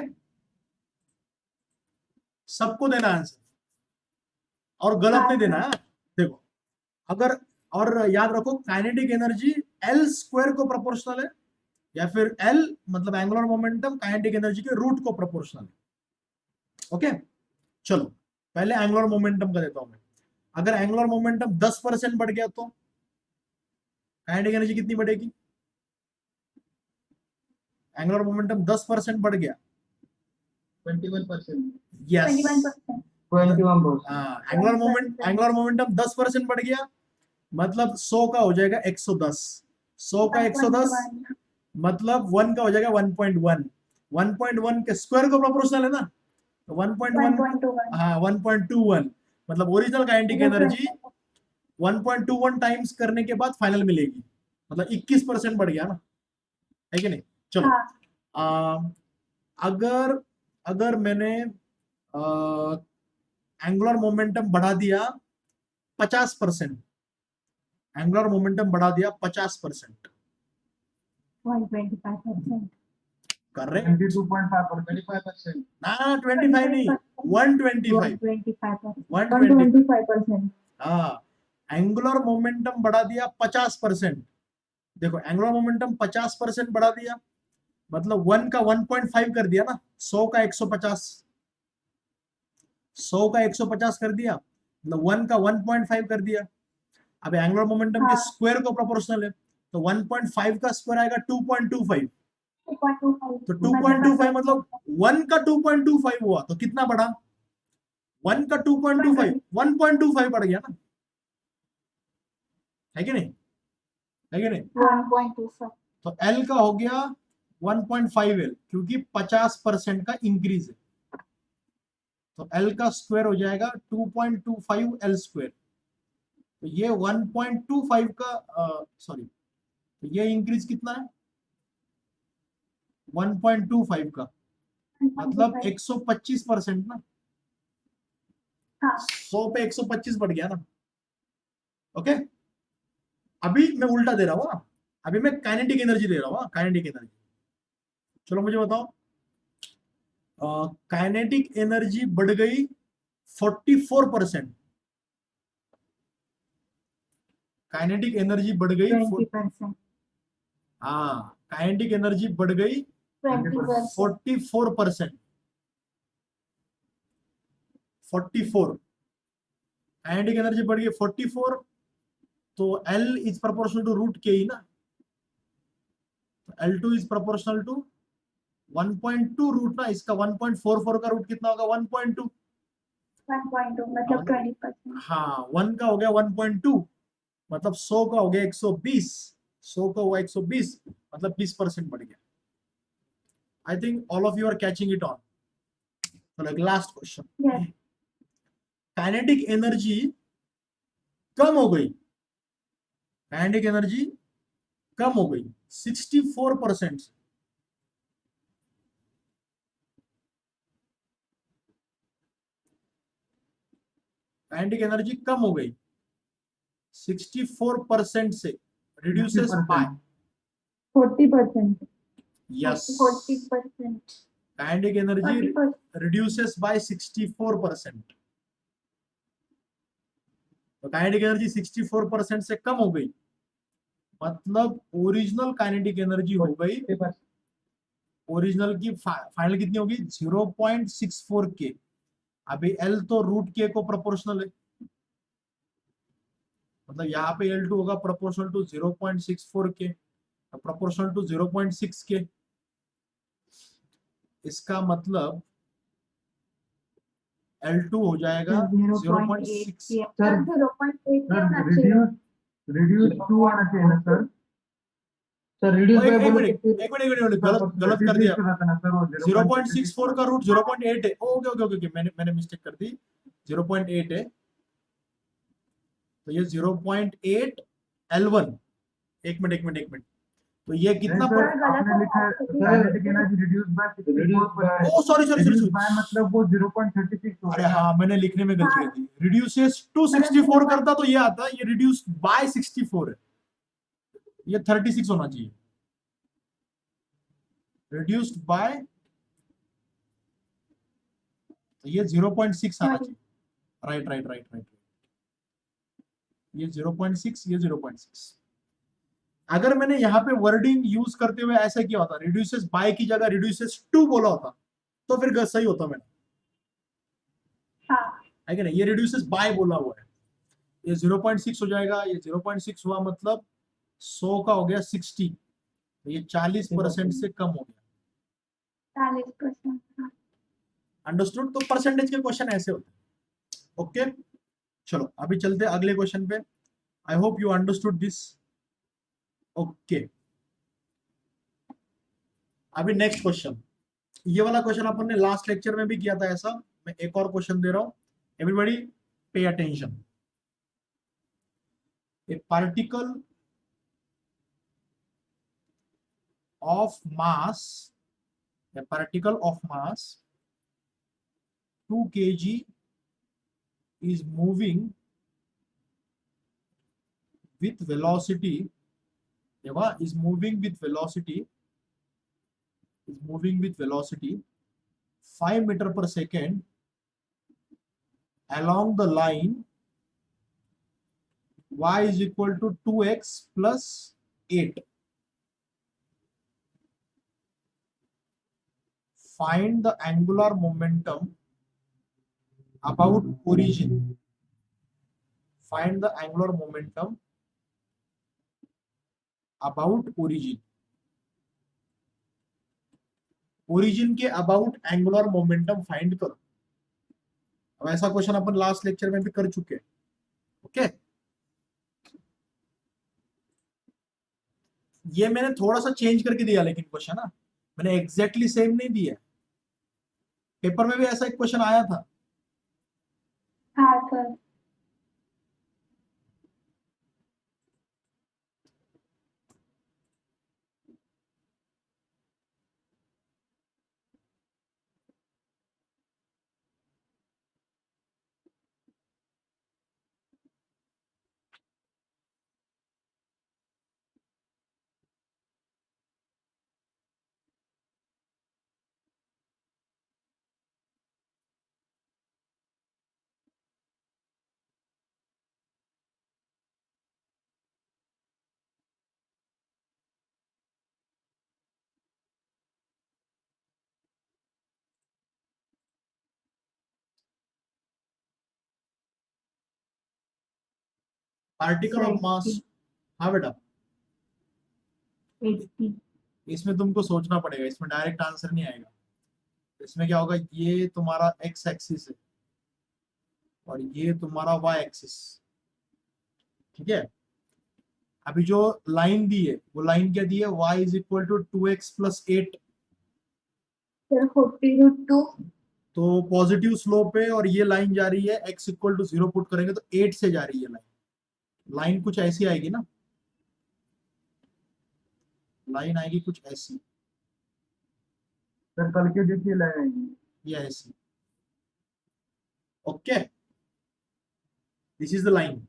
सबको देना आंसर और गलत नहीं देना है. देखो, अगर, और याद रखो काइनेटिक एनर्जी एल स्क्वायर को प्रोपोर्शनल है, या फिर एल मतलब एंगुलर मोमेंटम काइनेटिक एनर्जी के रूट को प्रोपोर्शनल है। ओके, चलो पहले एंगुलर मोमेंटम का देता हूं मैं। अगर एंगुलर मोमेंटम 10% बढ़ गया तो काइनेटिक एनर्जी कितनी बढ़ेगी? एंगुलर मोमेंटम 10% बढ़ गया, 21%, यस 21%. 21%. एंगुलर मोमेंटम 10% बढ़ गया, मतलब 100 का हो जाएगा 110, 100 का 110 1.1. मतलब 1 का हो जाएगा 1.1, 1.1 के स्क्वायर को प्रोपोर्शनल है ना, तो 1.1 1.21. हाँ 1.21 मतलब ओरिजिनल काइनेटिक एनर्जी 1.21 टाइम्स करने के बाद फाइनल मिलेगी, मतलब 21% बढ़ गया ना, है कि नहीं? चलो हाँ. अगर अगर मैंने एंगुलर मोमेंटम बढ़ा दिया 50%, एंगुलर मोमेंटम बढ़ा दिया 50%, 125%. कर रहे 22.5%, 25%. ना 25 नहीं 125 125%. 125%. हाँ, एंगुलर मोमेंटम बढ़ा दिया 50%। देखो एंगुलर मोमेंटम 50% बढ़ा दिया मतलब 1 का 1.5 कर दिया ना, 100 का 150, 100 का 150 कर दिया मतलब 1 का 1.5 कर दिया। अब एंगुलर मोमेंटम के हाँ. स्क्वायर को प्रोपोर्शनल है, तो 1.5 का स्क्वायर आएगा 2.25, 2.25. तो 2.25 मतलब 1 का 2.25 हुआ तो कितना बढ़ा? 1 का 2.25 1.25 बढ़ गया ना, है कि नहीं? है कि नहीं? 1.25. तो L का हो गया 1.5 L, क्योंकि 50% का इंक्रीज है, तो L का स्क्वायर हो जाएगा 2.25 L स्क्वायर, तो ये 1.25 का सॉरी, तो ये इंक्रीज कितना है? 1.25 का मतलब 125% ना, हाँ. 100 पे 125 बढ़ गया ना। ओके, अभी मैं उल्टा दे रहा हूँ, अभी मैं काइनेटिक एनर्जी दे रहा हूँ, काइनेटिक एनर्जी। चलो मुझे बताओ, काइनेटिक एनर्जी बढ़ गई 44%, काइनेटिक एनर्जी बढ़ गई 20%. हाँ, काइनेटिक एनर्जी बढ़ गई 20%. 44%, 44, काइनेटिक एनर्जी बढ़ गई 44, तो L is proportional to root के ही ना, L2 is proportional to 1.2 root ना, इसका 1.44 का रूट कितना होगा? 1.2। 1.2 मतलब 20%. हाँ 1 का हो गया 1.2 मतलब 100 का हो गया 120, 100 का हुआ 120 मतलब 20% बढ़ गया। I think all of you are catching it on. चलो last question, Yes. Kinetic energy कम हो गई, काइनेटिक एनर्जी कम हो गई 64% से, काइनेटिक एनर्जी कम हो गई 64% से, reduces by 40%. Yes, 40%. Kinetic energy 40%. Reduces by 64%, तो काइनेटिक एनर्जी 64% से कम हो गई मतलब ओरिजिनल काइनेटिक एनर्जी हो गई, 50%. ओरिजिनल की फाइनल कितनी होगी? 0.64 के। अभी L तो रूट के को प्रोपोर्शनल है, मतलब यहाँ पे L2 होगा प्रोपोर्शनल टू 0.64 के, प्रोपोर्शनल टू 0.6 के, इसका मतलब L2 हो जाएगा 0.6। सर 0.8 सर होना चाहिए. रिड्यूस 2 आना चाहिए ना सर. सर रिड्यूस बाय बोलो तो फिर एक मिनट गलत कर दिया, 0.64 का रूट 0.8 है। ओके ओके ओके, मैंने मिस्टेक कर दी, 0.8 है, तो ये 0.8 L1, एक मिनट, तो ये कितना सर आपने लिखा है kinetic energy reduce by 64%. Oh sorry reduce by मतलब वो 0.36 हो अरे गया. हाँ मैंने लिखने में गलती कर दी, रिड्यूसेस टू 64 करता तो ये आता, ये रिड्यूस बाय 64 है, ये 36 होना चाहिए, रिड्यूस्ड बाय, तो ये 0.6 आना चाहिए, राइट, ये 0.6, ये 0.6, अगर मैंने यहाँ पे वर्डिंग यूज करते हुए ऐसा किया होता, रिड्यूसेस बाय की जगह रिड्यूसेस टू बोला होता, तो फिर सही होता मैंने, हाँ है कि नहीं? ये रिड्यूसेस बाय बोला हुआ है, ये 0.6 हो जाएगा, ये 0.6 हुआ मतलब 100 का हो गया 60, तो ये 40% से कम हो गया। 40%। अंडरस्टूड? तो परसेंटेज के क्वेश्चन ऐसे होते हैं। ओके, चलो अभी चलते हैं अगले क्वेश्चन पे। I hope you understood this. Okay, अभी नेक्स्ट क्वेश्चन, ये वाला क्वेश्चन अपन ने लास्ट लेक्चर में भी किया था ऐसा। मैं एक और क्वेश्चन दे रहा हूं, everybody pay attention. A particle of mass, a particle of mass 2 kg is moving with velocity, is moving with velocity 5 meter per second along the line y is equal to 2x plus 8. Find the angular momentum about origin. Find the angular momentum about origin. Origin के about angular momentum find करो। अब ऐसा question अपन last lecture में भी कर चुके हैं। Okay, ये मैंने थोड़ा सा चेंज करके दिया, लेकिन क्वेश्चन ना मैंने एग्जैक्टली सेम नहीं दिया। पेपर में भी ऐसा एक क्वेश्चन आया था। हाँ सर। पार्टिकल ऑफ मास, हाँ बेटा, 80। इसमें तुमको सोचना पड़ेगा, इसमें डायरेक्ट आंसर नहीं आएगा। इसमें क्या होगा, ये तुम्हारा एक्स एक्सिस है और ये तुम्हारा वाई एक्सिस, ठीक है। अभी जो लाइन दी है वो लाइन क्या दी है, y is equal to 2x plus 8, sir 40√2। तो पॉजिटिव स्लोप है और ये लाइन जा रही है x इक्वल टू 0 पुट करेंगे तो 8 से जा रही है लाइन। लाइन कुछ ऐसी आएगी ना, लाइन आएगी कुछ ऐसी, सर कल के देखिए लाइन, ये ऐसी। Okay, this is the line.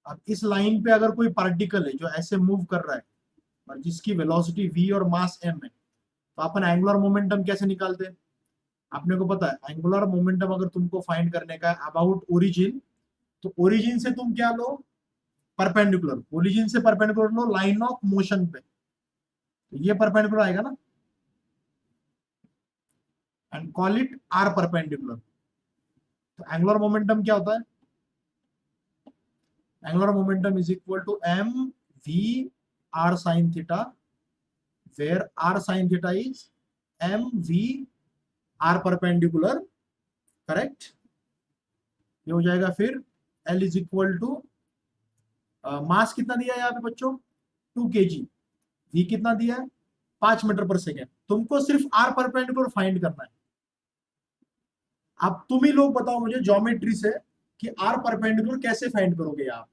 अब इस लाइन पे अगर कोई पार्टिकल है जो ऐसे मूव कर रहा है और जिसकी वेलोसिटी v और मास m है, तो अपन एंगुलर मोमेंटम कैसे निकालते हैं? आपने को पता है एंगुलर मोमेंटम अगर तुमको फाइंड करने का है अबाउट ओरिजिन, तो ओरिजिन से तुम क्या लो, परपेंडिकुलर। ओरिजिन से परपेंडिकुलर लो लाइन ऑफ मोशन पे, तो ये परपेंडिकुलर आएगा ना, and call it r perpendicular. तो एंगुलर मोमेंटम क्या होता है, angular momentum is equal to m v r sin theta, where r sin theta is m v r perpendicular, correct. ये हो जाएगा फिर L इज इक्वल टू, मास कितना दिया है यहाँ पे बच्चों, 2 kg, v कितना दिया है 5 मीटर पर सेकेंड। तुमको सिर्फ r परपेंडिकुलर फाइंड करना है। अब तुम ही लोग बताओ मुझे ज्योमेट्री से कि r परपेंडिकुलर कैसे फाइंड करोगे आप?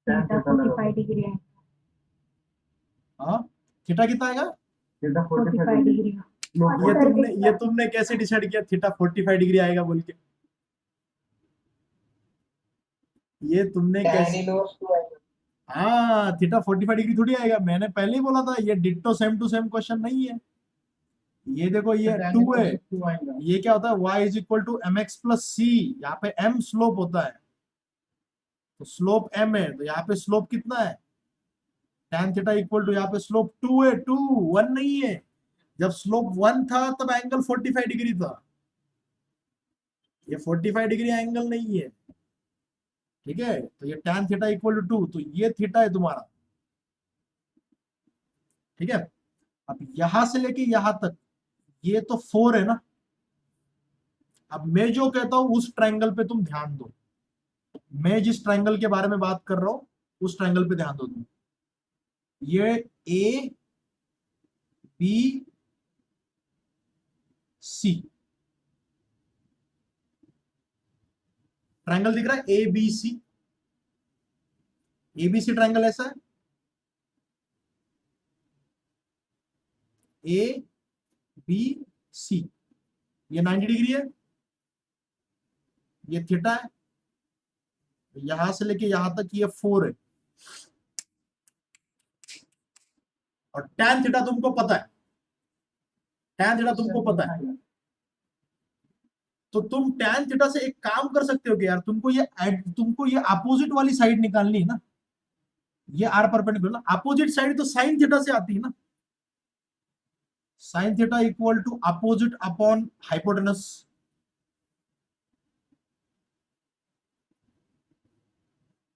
थीटा 45 डिग्री है। हाँ, थीटा कितना आएगा, थीटा 45 45 डिग्री। ये तुमने कैसे डिसाइड किया थीटा 45 डिग्री आएगा बोल के? ये तुमने कैसे, हाँ थीटा 45 डिग्री थोड़ी आएगा, मैंने पहले ही बोला था ये ditto same to same question नहीं है। ये देखो ये 2 है, ये क्या होता है y is equal to mx plus C, यहाँ पे m स्लोप होता है, तो स्लोप m है, तो यहाँ पे स्लोप कितना है, tan थीटा इक्वल टू यहाँ पे स्लोप 2 है, 2 1 नहीं है। जब स्लोप 1 था तब एंगल 45 डिग्री था, ये 45 डिग्री एंगल नहीं है, ठीक है। तो ये tan थीटा इक्वल टू 2, तो ये थीटा है तुम्हारा, ठीक है। अब यहां से लेके यहां तक ये तो 4 है ना। अब मैं जो कहता हूं उस ट्रायंगल पे तुम ध्यान दो, मैं जिस ट्रायंगल के बारे में बात कर रहा हूं उस ट्रायंगल पे ध्यान दो तुम। ये ए बी सी ट्रायंगल दिख रहा है, A B C, ABC triangle ऐसा है, ए बी सी, ये 90 डिग्री है, ये थीटा है, यहां से लेके यहां तक ये 4 है, और tan थीटा तुमको पता है, tan थीटा तुमको पता है। तो तुम tan थीटा से एक काम कर सकते हो कि यार तुमको ये अपोजिट वाली साइड निकालनी है ना, ये आर परपेंडिकुलर, अपोजिट साइड तो sin थीटा से आती है ना, sin theta equal to opposite upon hypotenuse.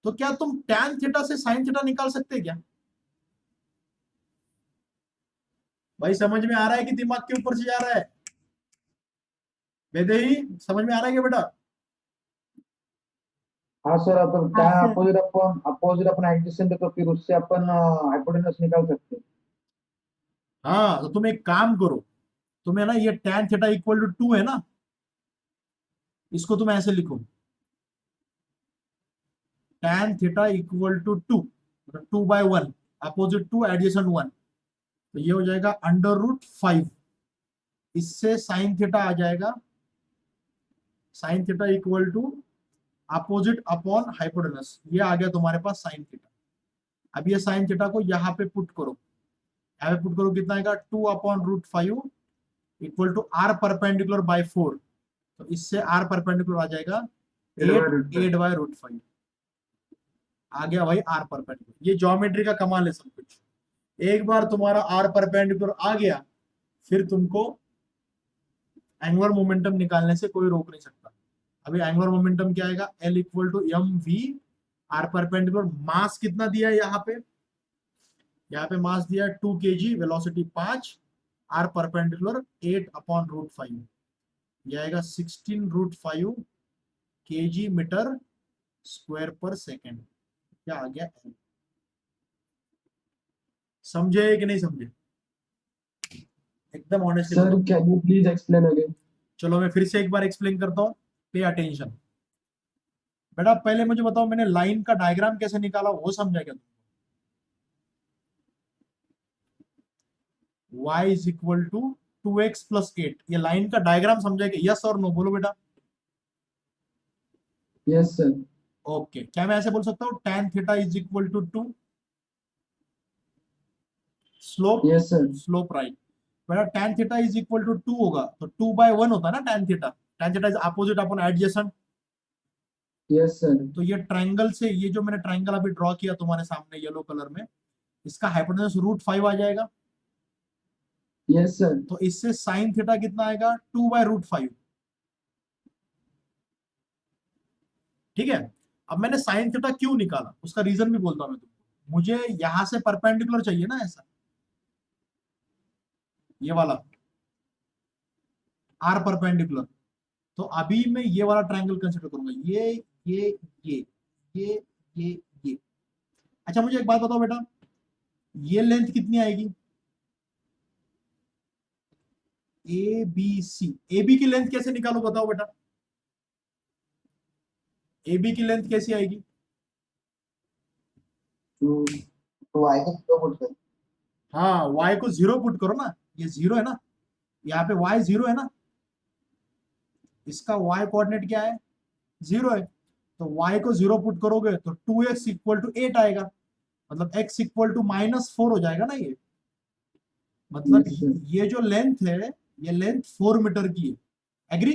तो क्या तुम tan थीटा से sin थीटा निकाल सकते हैं क्या? भाई समझ में आ रहा है कि दिमाग के ऊपर से जा रहा है? वेदेही समझ में आ रहा है क्या बेटा? हाँ सर, अपन हाँ tan सर। अपोजिट अपन एडजेसेंट है तो फिर उससे अपन हाइपोटेनस निकाल सकते हैं। हाँ, तो तुम एक काम करो, तुम्हें ना ये tan थीटा इक्वल टू 2 है ना, इसको तुम ऐसे लिखो, tan थीटा इक्वल टू 2, मतलब 2/1, अपोजिट 2 एडजेसेंट 1, तो ये हो जाएगा √5। इससे sin थीटा आ जाएगा, sin theta equal to opposite upon hypotenuse, ये आ गया तुम्हारे पास sin थीटा। अब ये sin थीटा को यहाँ पे पुट करो, यहाँ पे पुट करो, कितना आएगा 2/√5 equal to r perpendicular by 4, तो इससे r परपेंडिकुलर आ जाएगा 8/√5। आ गया भाई r परपेंडिकुलर। ये ज्योमेट्री का कमाल है सब कुछ, एक बार तुम्हारा r परपेंडिकुलर आ गया फिर तुमको एंगुलर मोमेंटम निकालने से कोई रोक नहीं सकता। अभी एंगुलर मोमेंटम क्या आएगा, L equal to m v r perpendicular, mass कितना दिया है यहाँ पे मास दिया है 2 kg, वेलोसिटी 5, आर परपेंडिकुलर 8/√5, ये आएगा 16√5 kg metre square per second. क्या आ गया L? समझे कि नहीं समझे? एकदम ऑनेस्टली सर बताओ। Can you please explain again? चलो मैं फिर से एक बार एक्सप्लेन करता हूँ, पे अटेंशन। बेटा पहले मुझे बताओ, मैंने लाइन का डायग्राम कैसे निकाला वो समझा क्या तुम? y is equal to 2x plus 8, ये लाइन का डायग्राम समझा क्या? यस और नो बोलो बेटा। Yes sir. ओके, क्या मैं ऐसे बोल सकता हूँ tan theta is equal to 2, slope yes sir. Slope right. बेटा tan theta is equal to 2 होगा तो 2/1 होता है ना tan theta is opposite upon adjacent. Yes sir. तो ये ट्रायंगल से, ये जो मैंने ट्रायंगल अभी ड्रॉ किया तुम्हारे सामने येलो कलर में, इसका हाइपोटेनस √5 आ जाएगा, यस सर। तो इससे sin थीटा कितना आएगा 2/√5, ठीक है। अब मैंने sin थीटा क्यों निकाला उसका रीजन भी बोलता हूं मैं तुमको। मुझे यहां से परपेंडिकुलर चाहिए ना, ऐसा ये वाला आर परपेंडिकुलर, तो अभी मैं ये वाला ट्रायंगल कंसीडर करूंगा, ये ये ये ये। अच्छा मुझे एक बात बताओ बेटा, ये लेंथ कितनी आएगी, A B C, A B की लेंथ कैसे निकालो बताओ बेटा, ए बी की लेंथ कैसी आएगी? तो आई को तो पुट कर। हाँ, y को 0 पुट करो ना, ये 0 है ना, यहाँ पे y 0 है ना, इसका y कोऑर्डिनेट क्या है, 0 है, तो y को 0 पुट करोगे तो 2x इक्वल टू 8 आएगा, मतलब x इक्वल टू -4 हो जाएगा ना ये, मतलब Yes, sir. ये जो लेंथ है ये लेंथ 4 मीटर की है, एग्री?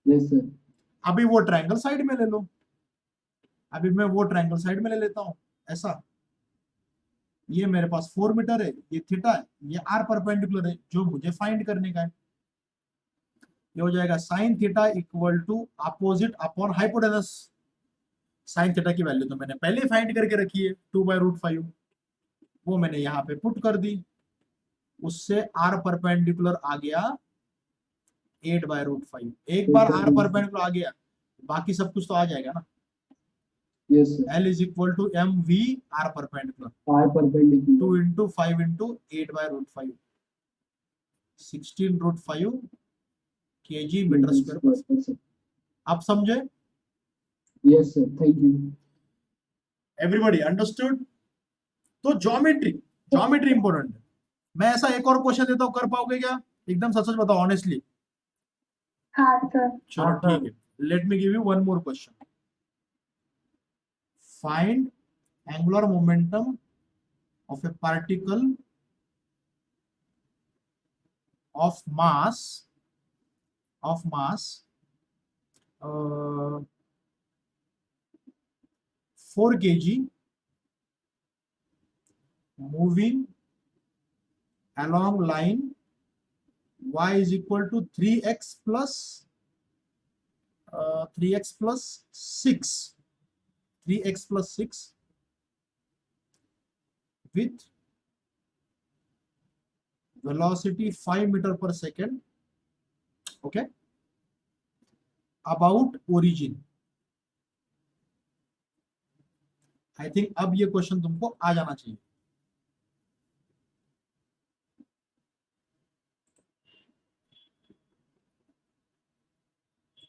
Yes sir. अभी वो ट्रायंगल साइड में ले लो, अभी मैं वो ट्रायंगल साइड में ले लेता हूं ऐसा, ये मेरे पास 4 मीटर है, ये थीटा है, ये आर परपेंडिकुलर है जो मुझे फाइंड करने का है। ये हो जाएगा sine theta equal to opposite upon hypotenuse. Sine theta की वैल्यू तो मैंने पहले ही फाइंड करके रखी है 2/√5, वो मैंने यहाँ पे पुट कर दी, उससे आर परपेंडिकुलर आ गया 8/√5। एक बार आर परपेंडिकुलर आ गया बाकी सब कुछ तो आ जाएगा ना। Yes, sir. L is equal to mv r perpendicular, R perpendicular. 2 into 5 into 8/√5, 16√5 kg metre square पर सेकंड। आप समझे? Yes, sir. Thank you. Everybody understood? तो ज्योमेट्री इंपॉर्टेंट है। मैं ऐसा एक और क्वेश्चन देता हूँ, कर पाओगे क्या? एकदम सच सच बताओ ऑनेस्टली। हाँ सर। चलो हाँ, sir. ठीक है, let me give you one more question. Find angular momentum of a particle of mass 4 kg moving along line y is equal to 3x plus 6 with velocity 5 meter per second, okay, about origin। I think अब ये question तुमको आ जाना चाहिए।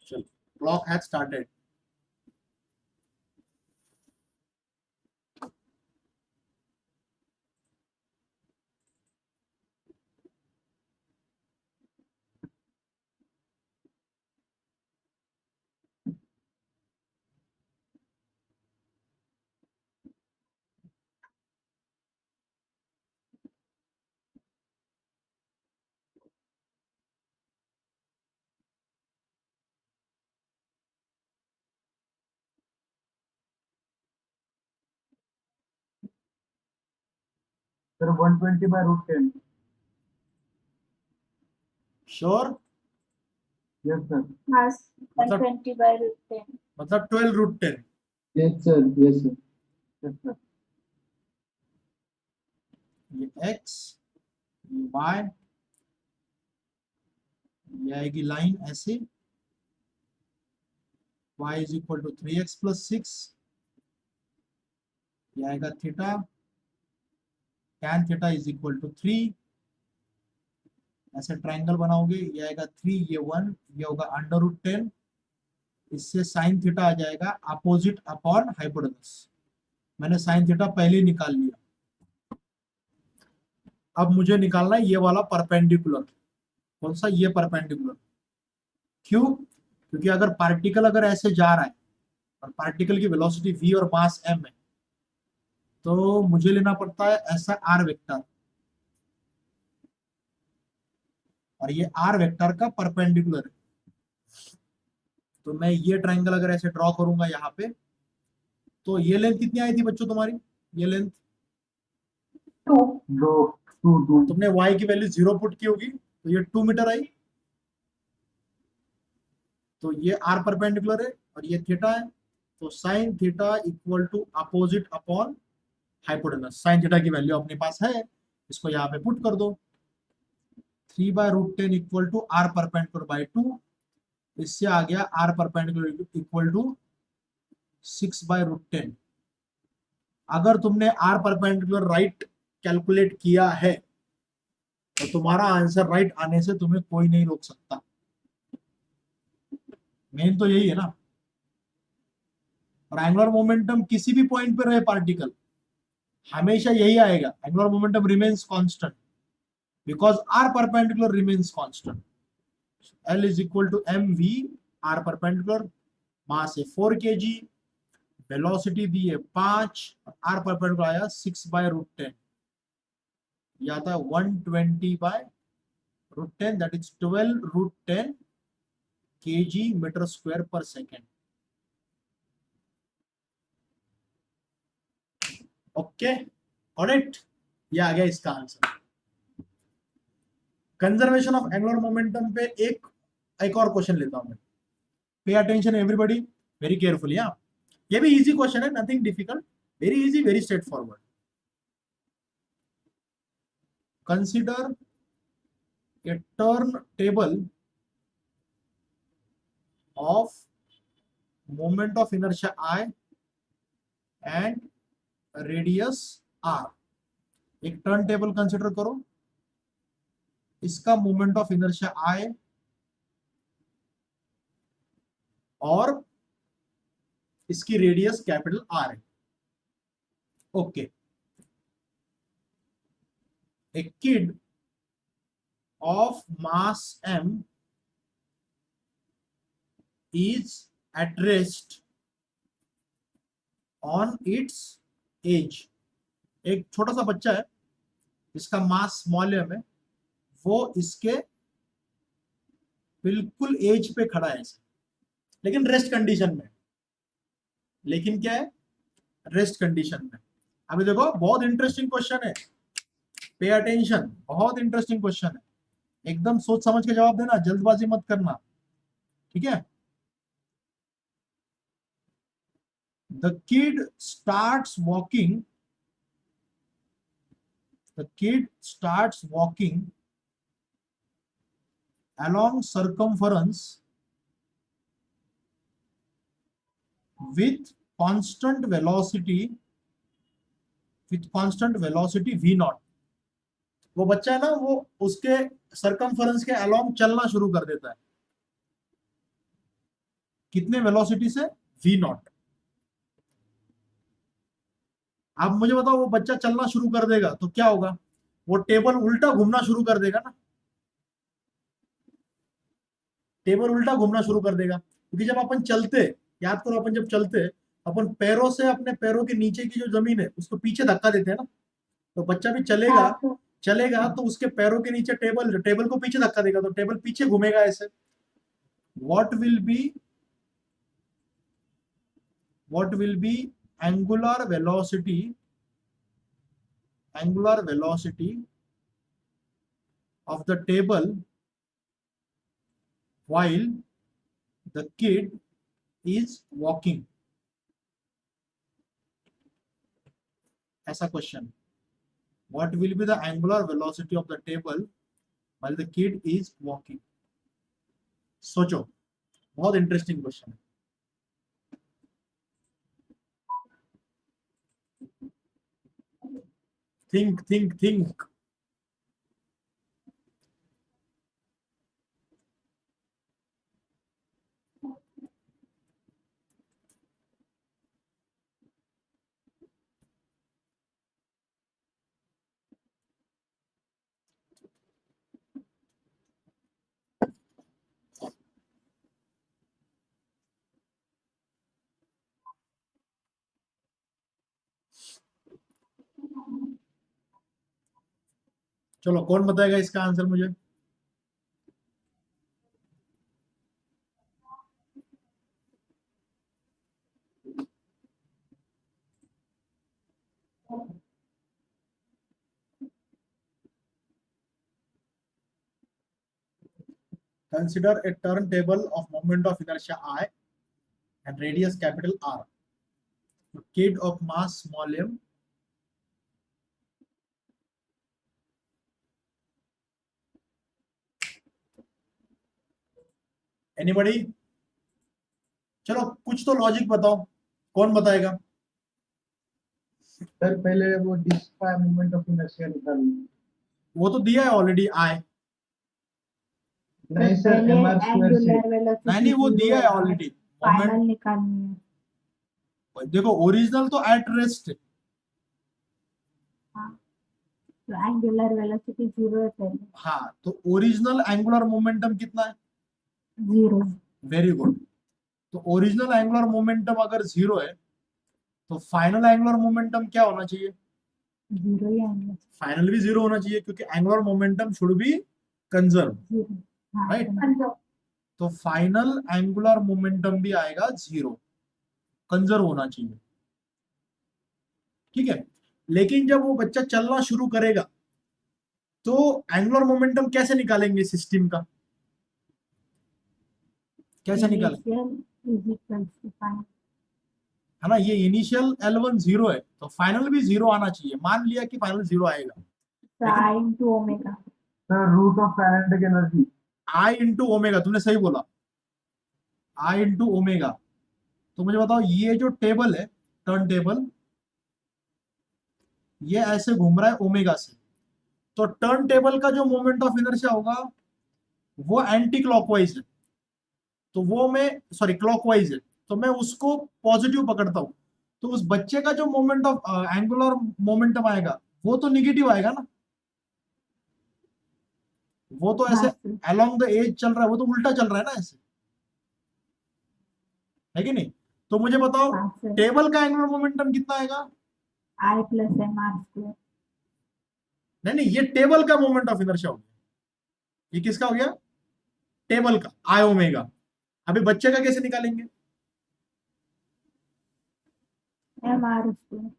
चलो, clock has started. Sir, 120/√10. Sure? Yes, sir. हाँ 120/10। मतलब 12√10। Yes, sir. Yes, sir. Yes, sir. ये x, ये y, ये आएगी लाइन ऐसे, y is equal to 3x plus 6, ये आएगा theta, tan theta is equal to 3, ऐसे ट्राइंगल बनाओगे, ये आएगा 3, ये 1, ये होगा √10, इससे साइन थीटा आ जाएगा अपोजिट अपॉन हाइपोटेनस। मैंने साइन थीटा पहले ही निकाल लिया। अब मुझे निकालना है ये वाला परपेंडिकुलर। कौन सा? ये परपेंडिकुलर। क्यों? क्योंकि अगर पार्टिकल अगर ऐसे जा रहा है और पार्टिकल की वेलोसिटी v और मास m है, तो मुझे लेना पड़ता है ऐसा r वेक्टर, और ये r वेक्टर का परपेंडिकुलर है। तो मैं ये ट्रायंगल अगर ऐसे ड्रॉ करूंगा यहाँ पे, तो ये लेंथ कितनी आई थी बच्चों तुम्हारी? ये लेंथ 2. तुमने y की वैल्यू 0 पुट की होगी, तो ये 2 मीटर आई। तो ये r परपेंडिकुलर है और ये थीटा है, तो sine theta equal to opposite upon hypotenuse. Sine theta की वैल्यू अपने पास है, इसको यहाँ पे पुट कर दो। 3/√10 equal to r perpendicular by 2, इससे आ गया r परपेंडिकुलर इक्वल टू 6/√10। अगर तुमने r परपेंडिकुलर राइट कैलकुलेट किया है तो तुम्हारा आंसर राइट आने से तुम्हें कोई नहीं रोक सकता। मेन तो यही है ना। और एंगुलर मोमेंटम किसी भी पॉइंट पे रहे पार्टिकल, हमेशा यही आएगा, angular momentum remains constant because r perpendicular remains constant. L is equal to mv r perpendicular, mass है 4 kg, वेलोसिटी दी है 5, r परपेंडिकुलर आया 6/√10, यह आता है 120/√10, that is 12√10 kg metre square per second. Okay, got it? ये आ गया इसका answer. Conservation of angular momentum पे एक और क्वेश्चन लेता हूं मैं। Pay attention everybody, very carefully. हाँ, ये भी इजी क्वेश्चन है, nothing difficult, very easy, very straight forward. Consider a turntable of moment of inertia I and radius R। एक टर्न टेबल कंसिडर करो, इसका मोमेंट ऑफ इनर्शिया I और इसकी radius capital R है। Okay, a kid of mass m is at rest on its age। एक छोटा सा बच्चा है जिसका मास स्मॉल m है, वो इसके बिल्कुल एज पे खड़ा है, लेकिन रेस्ट कंडीशन में। लेकिन क्या है? रेस्ट कंडीशन में। अभी देखो, बहुत इंटरेस्टिंग क्वेश्चन है, पे अटेंशन, बहुत इंटरेस्टिंग क्वेश्चन है, एकदम सोच समझ के जवाब देना, जल्दबाजी मत करना, ठीक है? The kid starts walking along circumference with constant velocity v naught। वो बच्चा है ना, वो उसके सरकमफरेंस के अलोंग चलना शुरू कर देता है, कितने वेलोसिटी से? v not. अब मुझे बताओ, वो बच्चा चलना शुरू कर देगा तो क्या होगा? वो टेबल उल्टा घूमना शुरू कर देगा ना, टेबल उल्टा घूमना शुरू कर देगा। क्योंकि जब अपन चलते, याद करो, अपन जब चलते, अपन पैरों से अपने पैरों के नीचे की जो जमीन है उसको पीछे धक्का देते हैं ना, तो बच्चा भी चलेगा तो उसके पैरों के नीचे टेबल को पीछे धक्का देगा, तो टेबल पीछे घूमेगा ऐसे। what will be angular velocity of the table while the kid is walking? ऐसा question, what will be the angular velocity of the table while the kid is walking? सोचो, बहुत इंटरेस्टिंग क्वेश्चन है। think। चलो, कौन बताएगा इसका answer मुझे? Consider a turntable of moment of inertia I and radius capital R. A kid of mass small m anybody? चलो, कुछ तो लॉजिक बताओ, कौन बताएगा? सर पहले वो डिस्क का मोमेंट ऑफ इनर्शिया निकालिए। वो तो दिया है ऑलरेडी, आई। नहीं सर, mr स्क्वायर से। नहीं, वो दिया है ऑलरेडी फाइनल मोमेंट। निकालनी है। देखो, ओरिजिनल तो एट रेस्ट है, तो एंगुलर वेलोसिटी 0 है पहले। हाँ, तो ओरिजिनल एंगुलर मोमेंटम कितना है? 0। Very good. तो ओरिजिनल एंगुलर मोमेंटम अगर 0 है तो फाइनल एंगुलर मोमेंटम क्या होना चाहिए? 0 ही आएंगे। फाइनल भी 0 होना चाहिए, क्योंकि angular momentum should be conserve, right? तो फाइनल एंगुलर मोमेंटम भी आएगा 0, कंजर्व होना चाहिए, ठीक है? लेकिन जब वो बच्चा चलना शुरू करेगा तो एंगुलर मोमेंटम कैसे निकालेंगे सिस्टम का, कैसे निकालेंगे? Initial is equal to final. है ना, ये इनिशियल L1 जीरो है तो फाइनल भी जीरो आना चाहिए। मान लिया कि फाइनल जीरो आएगा, साई into omega. Sir root of kinetic energy. I into omega, तुमने सही बोला, I इंटू ओमेगा। तो मुझे बताओ ये जो टेबल है, टर्न टेबल, ये ऐसे घूम रहा है ओमेगा से, तो टर्न टेबल का जो मोमेंट ऑफ इनर्शिया होगा वो एंटी क्लॉकवाइज है, तो वो मैं सॉरी क्लॉकवाइज है, तो मैं उसको पॉजिटिव पकड़ता हूं। तो उस बच्चे का जो मोमेंट ऑफ एंगुलर मोमेंटम आएगा वो तो निगेटिव आएगा ना, वो तो ऐसे हाँ सर। अलोंग द एज चल रहा है, वो तो उल्टा चल रहा है ना ऐसे, है कि नहीं? तो मुझे बताओ हाँ सर। टेबल का एंगुलर मोमेंटम कितना आएगा? आई प्लस एम आर स्क्वायर। नहीं नहीं, ये टेबल का मोमेंट ऑफ इनर्शिया हो गया, ये किसका हो गया? टेबल का, आई ओमेगा। अभी बच्चे का कैसे निकालेंगे? M are square.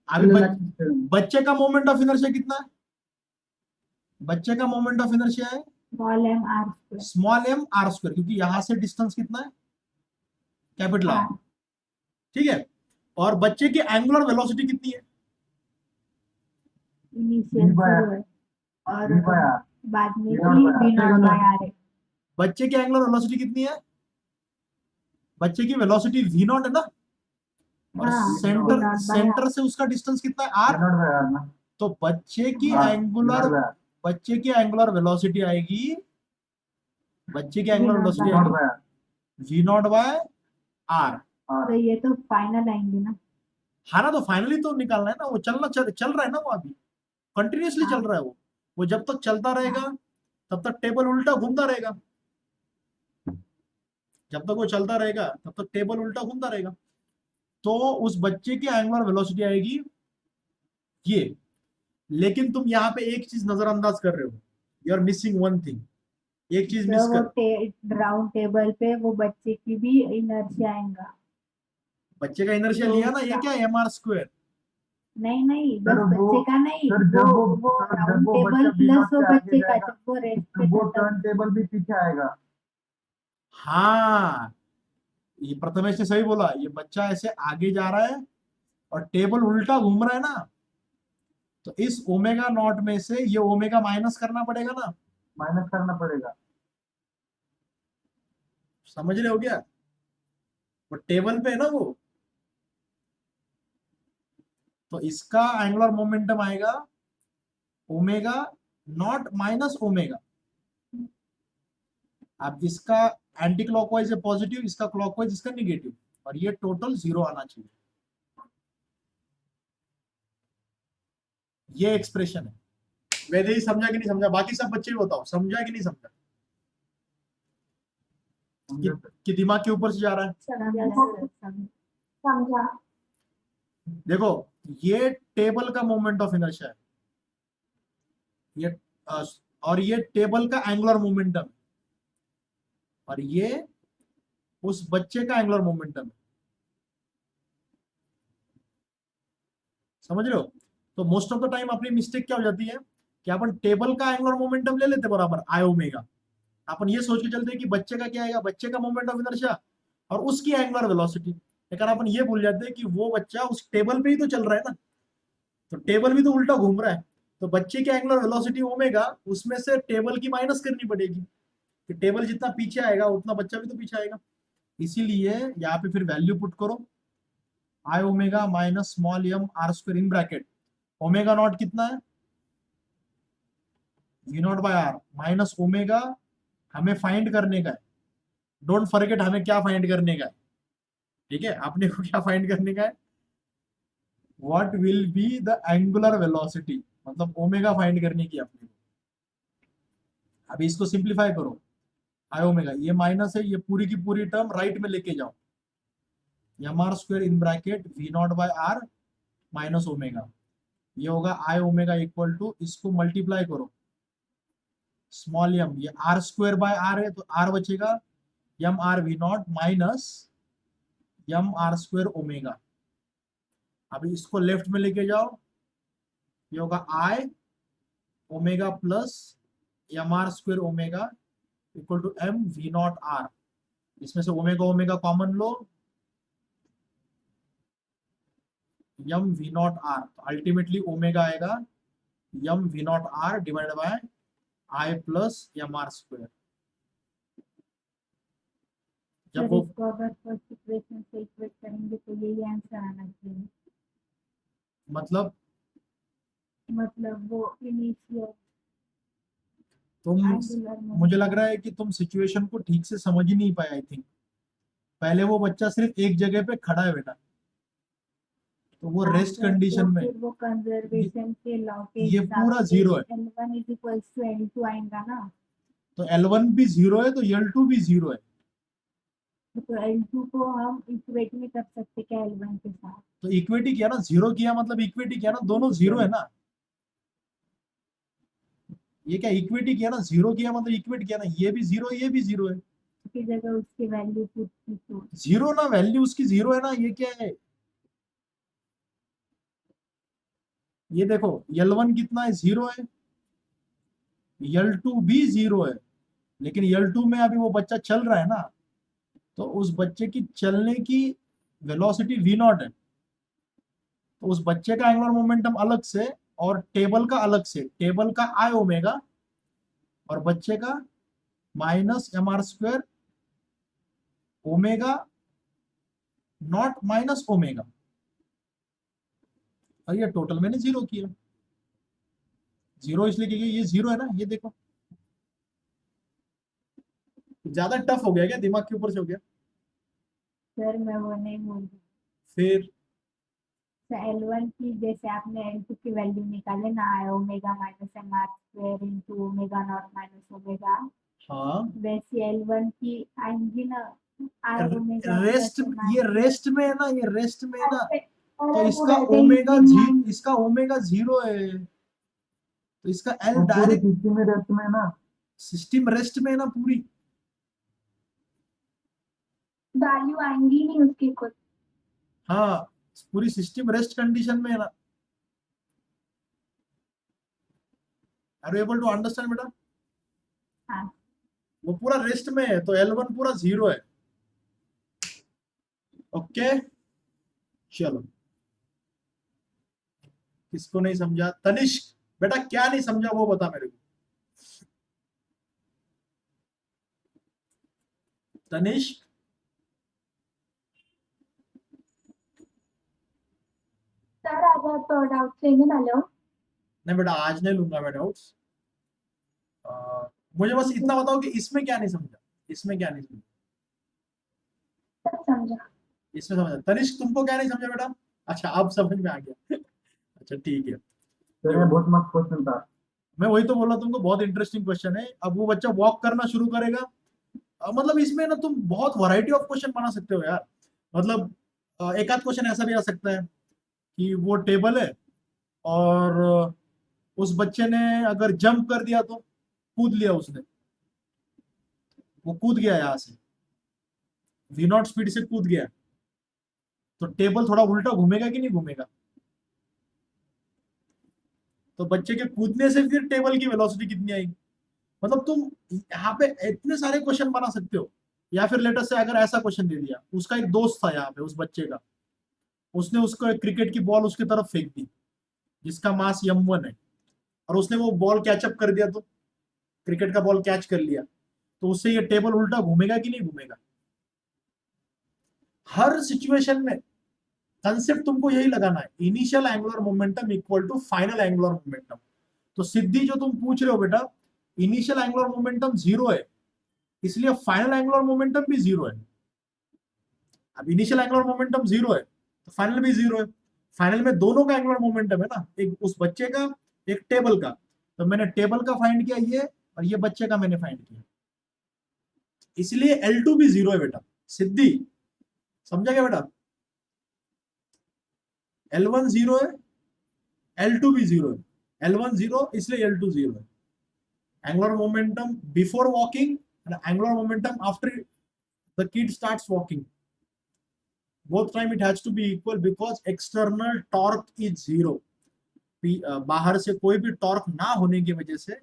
अभी बच्चे का मोमेंट ऑफ इनर्शिया कितना है? बच्चे का मोमेंट ऑफ इनर्शिया है small M R square. Small M R square, क्योंकि यहां से डिस्टेंस कितना है? Capital R. हाँ। ठीक है, और बच्चे की एंगुलर वेलोसिटी कितनी है? Initial V by R। Zero है और V by R। बाद में V naught by V R। Naught by are है। बच्चे की एंगुलर वेलोसिटी कितनी है? बच्चे की वेलोसिटी v नॉट है ना, और हाँ V centre naught by centre से उसका डिस्टेंस कितना है? V r। naught by R ना। तो बच्चे की हाँ, V angular naught by R। बच्चे की एंगुलर वेलोसिटी आएगी, बच्चे की V angular naught velocity V naught आएगी by R। v naught by r। तो ये तो फाइनल आएंगे ना। हाँ ना, तो फाइनली तो निकालना है ना, वो चल रहा है ना, वो अभी कंटिन्यूअसली हाँ। चल रहा है वो जब तक चलता रहेगा तब तक टेबल उल्टा घूमता रहेगा, जब तक वो चलता रहेगा तब तक टेबल उल्टा घूमता रहेगा। तो उस बच्चे की एंगुलर वेलोसिटी आएगी ये। लेकिन तुम यहाँ पे एक चीज नजरअंदाज कर रहे हो, you are missing one thing, एक चीज मिस तो वो कर। राउंड टेबल पे वो बच्चे की भी इनर्शिया आएगा। बच्चे का इनर्शिया तो लिया ना, ये उसका- क्या है? M are square. नहीं नहीं, सर बस वो बच्चे का नहीं, सर जब वो सर जब राउंड वो टेबल बच्चा V प्लस naught वो से आगे बच्चे का जाएगा जब वो रेस्ट तो पे वो खत्म। टर्न टेबल भी पीछे आएगा। हाँ, ये प्रथमेश ने सही बोला, ये बच्चा ऐसे आगे जा रहा है और टेबल उल्टा घूम रहा है ना, तो इस ओमेगा नॉट में से ये ओमेगा माइनस करना पड़ेगा ना, माइनस करना पड़ेगा। समझ रहे हो क्या? वो टेबल पे है ना वो, तो इसका एंगुलर मोमेंटम आएगा ओमेगा नॉट माइनस ओमेगा। अब इसका एंटी क्लॉकवाइज है पॉजिटिव, इसका क्लॉकवाइज, इसका निगेटिव, और ये टोटल जीरो आना चाहिए। ये एक्सप्रेशन है। वैसे ही समझा कि नहीं समझा? बाकी सब बच्चे भी बताओ, समझा कि नहीं समझा? कि दिमाग के ऊपर से जा रहा है? समझा। देखो, ये टेबल का मोमेंट ऑफ इनर्शिया है, ये और ये टेबल का एंगुलर मोमेंटम है, और ये उस बच्चे का एंगुलर मोमेंटम है। समझ रहे हो? तो मोस्ट ऑफ द टाइम अपनी मिस्टेक क्या हो जाती है कि अपन टेबल का एंगुलर मोमेंटम ले लेते बराबर आई ओमेगा, अपन ये सोच के चलते हैं कि बच्चे का क्या आएगा, बच्चे का मोमेंट ऑफ इनर्शिया और उसकी एंगुलर वेलोसिटी, लेकिन अपन ये भूल जाते हैं कि वो बच्चा उस टेबल पे ही तो चल रहा है ना, तो टेबल भी तो उल्टा घूम रहा है, तो बच्चे की एंगुलर वेलोसिटी ओमेगा, उसमें से टेबल की माइनस करनी पड़ेगी, कि टेबल जितना पीछे आएगा उतना बच्चा भी तो पीछे आएगा। इसीलिए यहाँ पे फिर वैल्यू पुट करो, I omega minus small M R square in bracket, omega naught कितना है? V naught by r minus omega, हमें फाइंड करने का है, डोंट फॉरगेट हमें क्या फाइंड करने का है, ठीक है? आपने को क्या फाइंड करने का है? What will be the angular velocity, मतलब ओमेगा फाइंड करने की अपने को। अभी इसको सिंप्लीफाई करो, आई ओमेगा, ये माइनस है, ये पूरी की पूरी टर्म राइट में लेके जाओ, m are square in bracket v naught by r minus omega, ये होगा आई ओमेगा इक्वल टू, इसको मल्टीप्लाई करो, स्मॉल एम, ये आर स्क्वायर बाय आर है तो आर बचेगा, m r v naught minus M R square omega, अभी इसको लेफ्ट में लेके जाओ, ये होगा I omega plus M R square omega equal to m v naught r. इसमें से ओमेगा ओमेगा कॉमन लो, यम वी नॉट आर, तो अल्टीमेटली ओमेगा आएगा M V naught R divided by I plus M R square. जब sir वो इसको अगर first equation से equate करेंगे तो यही आंसर आना चाहिए। मतलब वो इनिशियल तुम, एंगुलर मुझे लग रहा है कि तुम सिचुएशन को ठीक से समझ ही नहीं पाए। आई थिंक पहले वो बच्चा सिर्फ एक जगह पे खड़ा है बेटा, तो वो रेस्ट कंडीशन में, फिर वो कंजर्वेशन के लॉ के ये पूरा जीरो है, L1 is equals to L2 आएगा ना, तो L1 भी जीरो है तो L2 भी जीरो है। तो L2 को हम इक्वेट नहीं कर सकते क्या L1 के साथ? तो इक्विटी किया ना, जीरो किया मतलब इक्विटी किया ना, दोनों जीरो है ना। ये क्या इक्विटी किया ना, जीरो किया मतलब इक्विट किया ना, ये भी जीरो ये भी जीरो है। की जगह उसकी वैल्यू पुट की तो जीरो ना, वैल्यू उसकी जीरो है ना। ये क्या है, ये देखो L1 कितना है, जीरो है, L2 भी जीरो है, लेकिन L2 में अभी वो बच्चा चल रहा है ना, तो उस बच्चे की चलने की वेलोसिटी v नॉट है, तो उस बच्चे का एंगुलर मोमेंटम अलग से और टेबल का अलग से, टेबल का आई ओमेगा और बच्चे का minus M R square omega naught minus omega, और ये टोटल मैंने जीरो किया। जीरो इसलिए क्योंकि ये जीरो है ना, ये देखो ज्यादा टफ हो गया क्या, दिमाग के ऊपर से हो गया। सर मैं वो नहीं बोल रही। फिर L1 की जैसे आपने L2 की वैल्यू निकाले ना, I omega minus M R square into omega naught minus omega, हाँ, वैसे L1 की आएंगी ना, आई ओमेगा रेस्ट, ये रेस्ट में है ना, ये रेस्ट में है ना, तो इसका ओमेगा जीरो है, तो इसका एल वो पूरी डायरेक्ट, सिस्टम में रेस्ट में है ना। सिस्टम रेस्ट में है ना पूरी। वैल्यू आएंगी नहीं उसकी कुछ। हाँ, पूरी सिस्टम रेस्ट कंडीशन में है ना। Are you able to understand बेटा? हाँ वो पूरा रेस्ट में है तो L1 पूरा जीरो है। ओके चलो, किसको नहीं समझा? तनिष्क बेटा क्या नहीं समझा वो बता मेरे को। तनिष्क सर आज आप डाउट लेने वाले हो? नहीं बेटा, आज नहीं लूंगा मैं डाउट्स। मुझे बस इतना बताओ कि इसमें क्या नहीं समझा, इसमें क्या नहीं समझा, सब समझा। इसमें समझा। तनिष्क तुमको क्या नहीं समझा बेटा? अच्छा अब समझ में आ गया। अच्छा ठीक है, सर ये बहुत मस्त क्वेश्चन था। मैं वही तो बोला तुमको, बहुत इंटरेस्टिंग क्वेश्चन है। अब वो बच्चा वॉक करना शुरू करेगा, मतलब इसमें ना तुम बहुत वैरायटी ऑफ क्वेश्चन बना सकते हो यार। मतलब एक आध क्वेश्चन ऐसा भी आ सकता है कि वो टेबल है और उस बच्चे ने अगर जंप कर दिया तो, कूद लिया उसने, वो कूद गया यहाँ से, वी नॉट स्पीड से कूद गया, तो टेबल थोड़ा उल्टा घूमेगा कि नहीं घूमेगा? तो बच्चे के कूदने से फिर टेबल की वेलोसिटी कितनी आएगी? मतलब तुम यहाँ पे इतने सारे क्वेश्चन बना सकते हो। या फिर लेटर से अगर ऐसा क्वेश्चन दे दिया, उसका एक दोस्त था यहाँ पे, उस बच्चे का, उसने उसको एक क्रिकेट की बॉल उसकी तरफ फेंक दी जिसका मास m1 है, और उसने वो बॉल कैचअप कर दिया, तो क्रिकेट का बॉल कैच कर लिया, तो उससे ये टेबल उल्टा घूमेगा कि नहीं घूमेगा? हर सिचुएशन में कंसेप्ट तुमको यही लगाना है, initial angular momentum equal to final angular momentum. तो सिद्धि जो तुम पूछ रहे हो बेटा, इनिशियल एंगुलर मोमेंटम जीरो है, इसलिए फाइनल एंगुलर मोमेंटम भी जीरो है। अब इनिशियल एंगुलर मोमेंटम जीरो है तो फाइनल भी जीरो है। फाइनल में दोनों का एंगुलर मोमेंटम है ना, एक उस बच्चे का एक टेबल का, तो मैंने टेबल का फाइंड किया ये, और ये बच्चे का मैंने फाइंड किया, इसलिए L2 भी जीरो है बेटा। सिद्धि समझा क्या बेटा? L1 जीरो है, L2 भी जीरो है, L1 जीरो इसलिए L2 जीरो है। Angular momentum before walking and angular momentum after the kid starts walking, both time it has to be equal because external torque is zero. बाहर से कोई भी torque ना होने की वजह से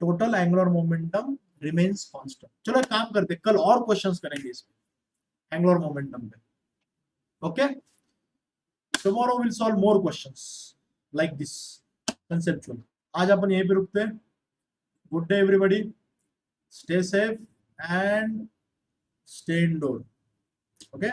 total angular momentum remains constant. चलो एक काम करते हैं, कल और क्वेश्चंस करेंगे इसमें एंगुलर मोमेंटम पे. Okay, tomorrow will solve more questions like this conceptual. आज अपन यहीं पे रुकते हैं. Good day everybody, stay safe and stay indoor. Okay.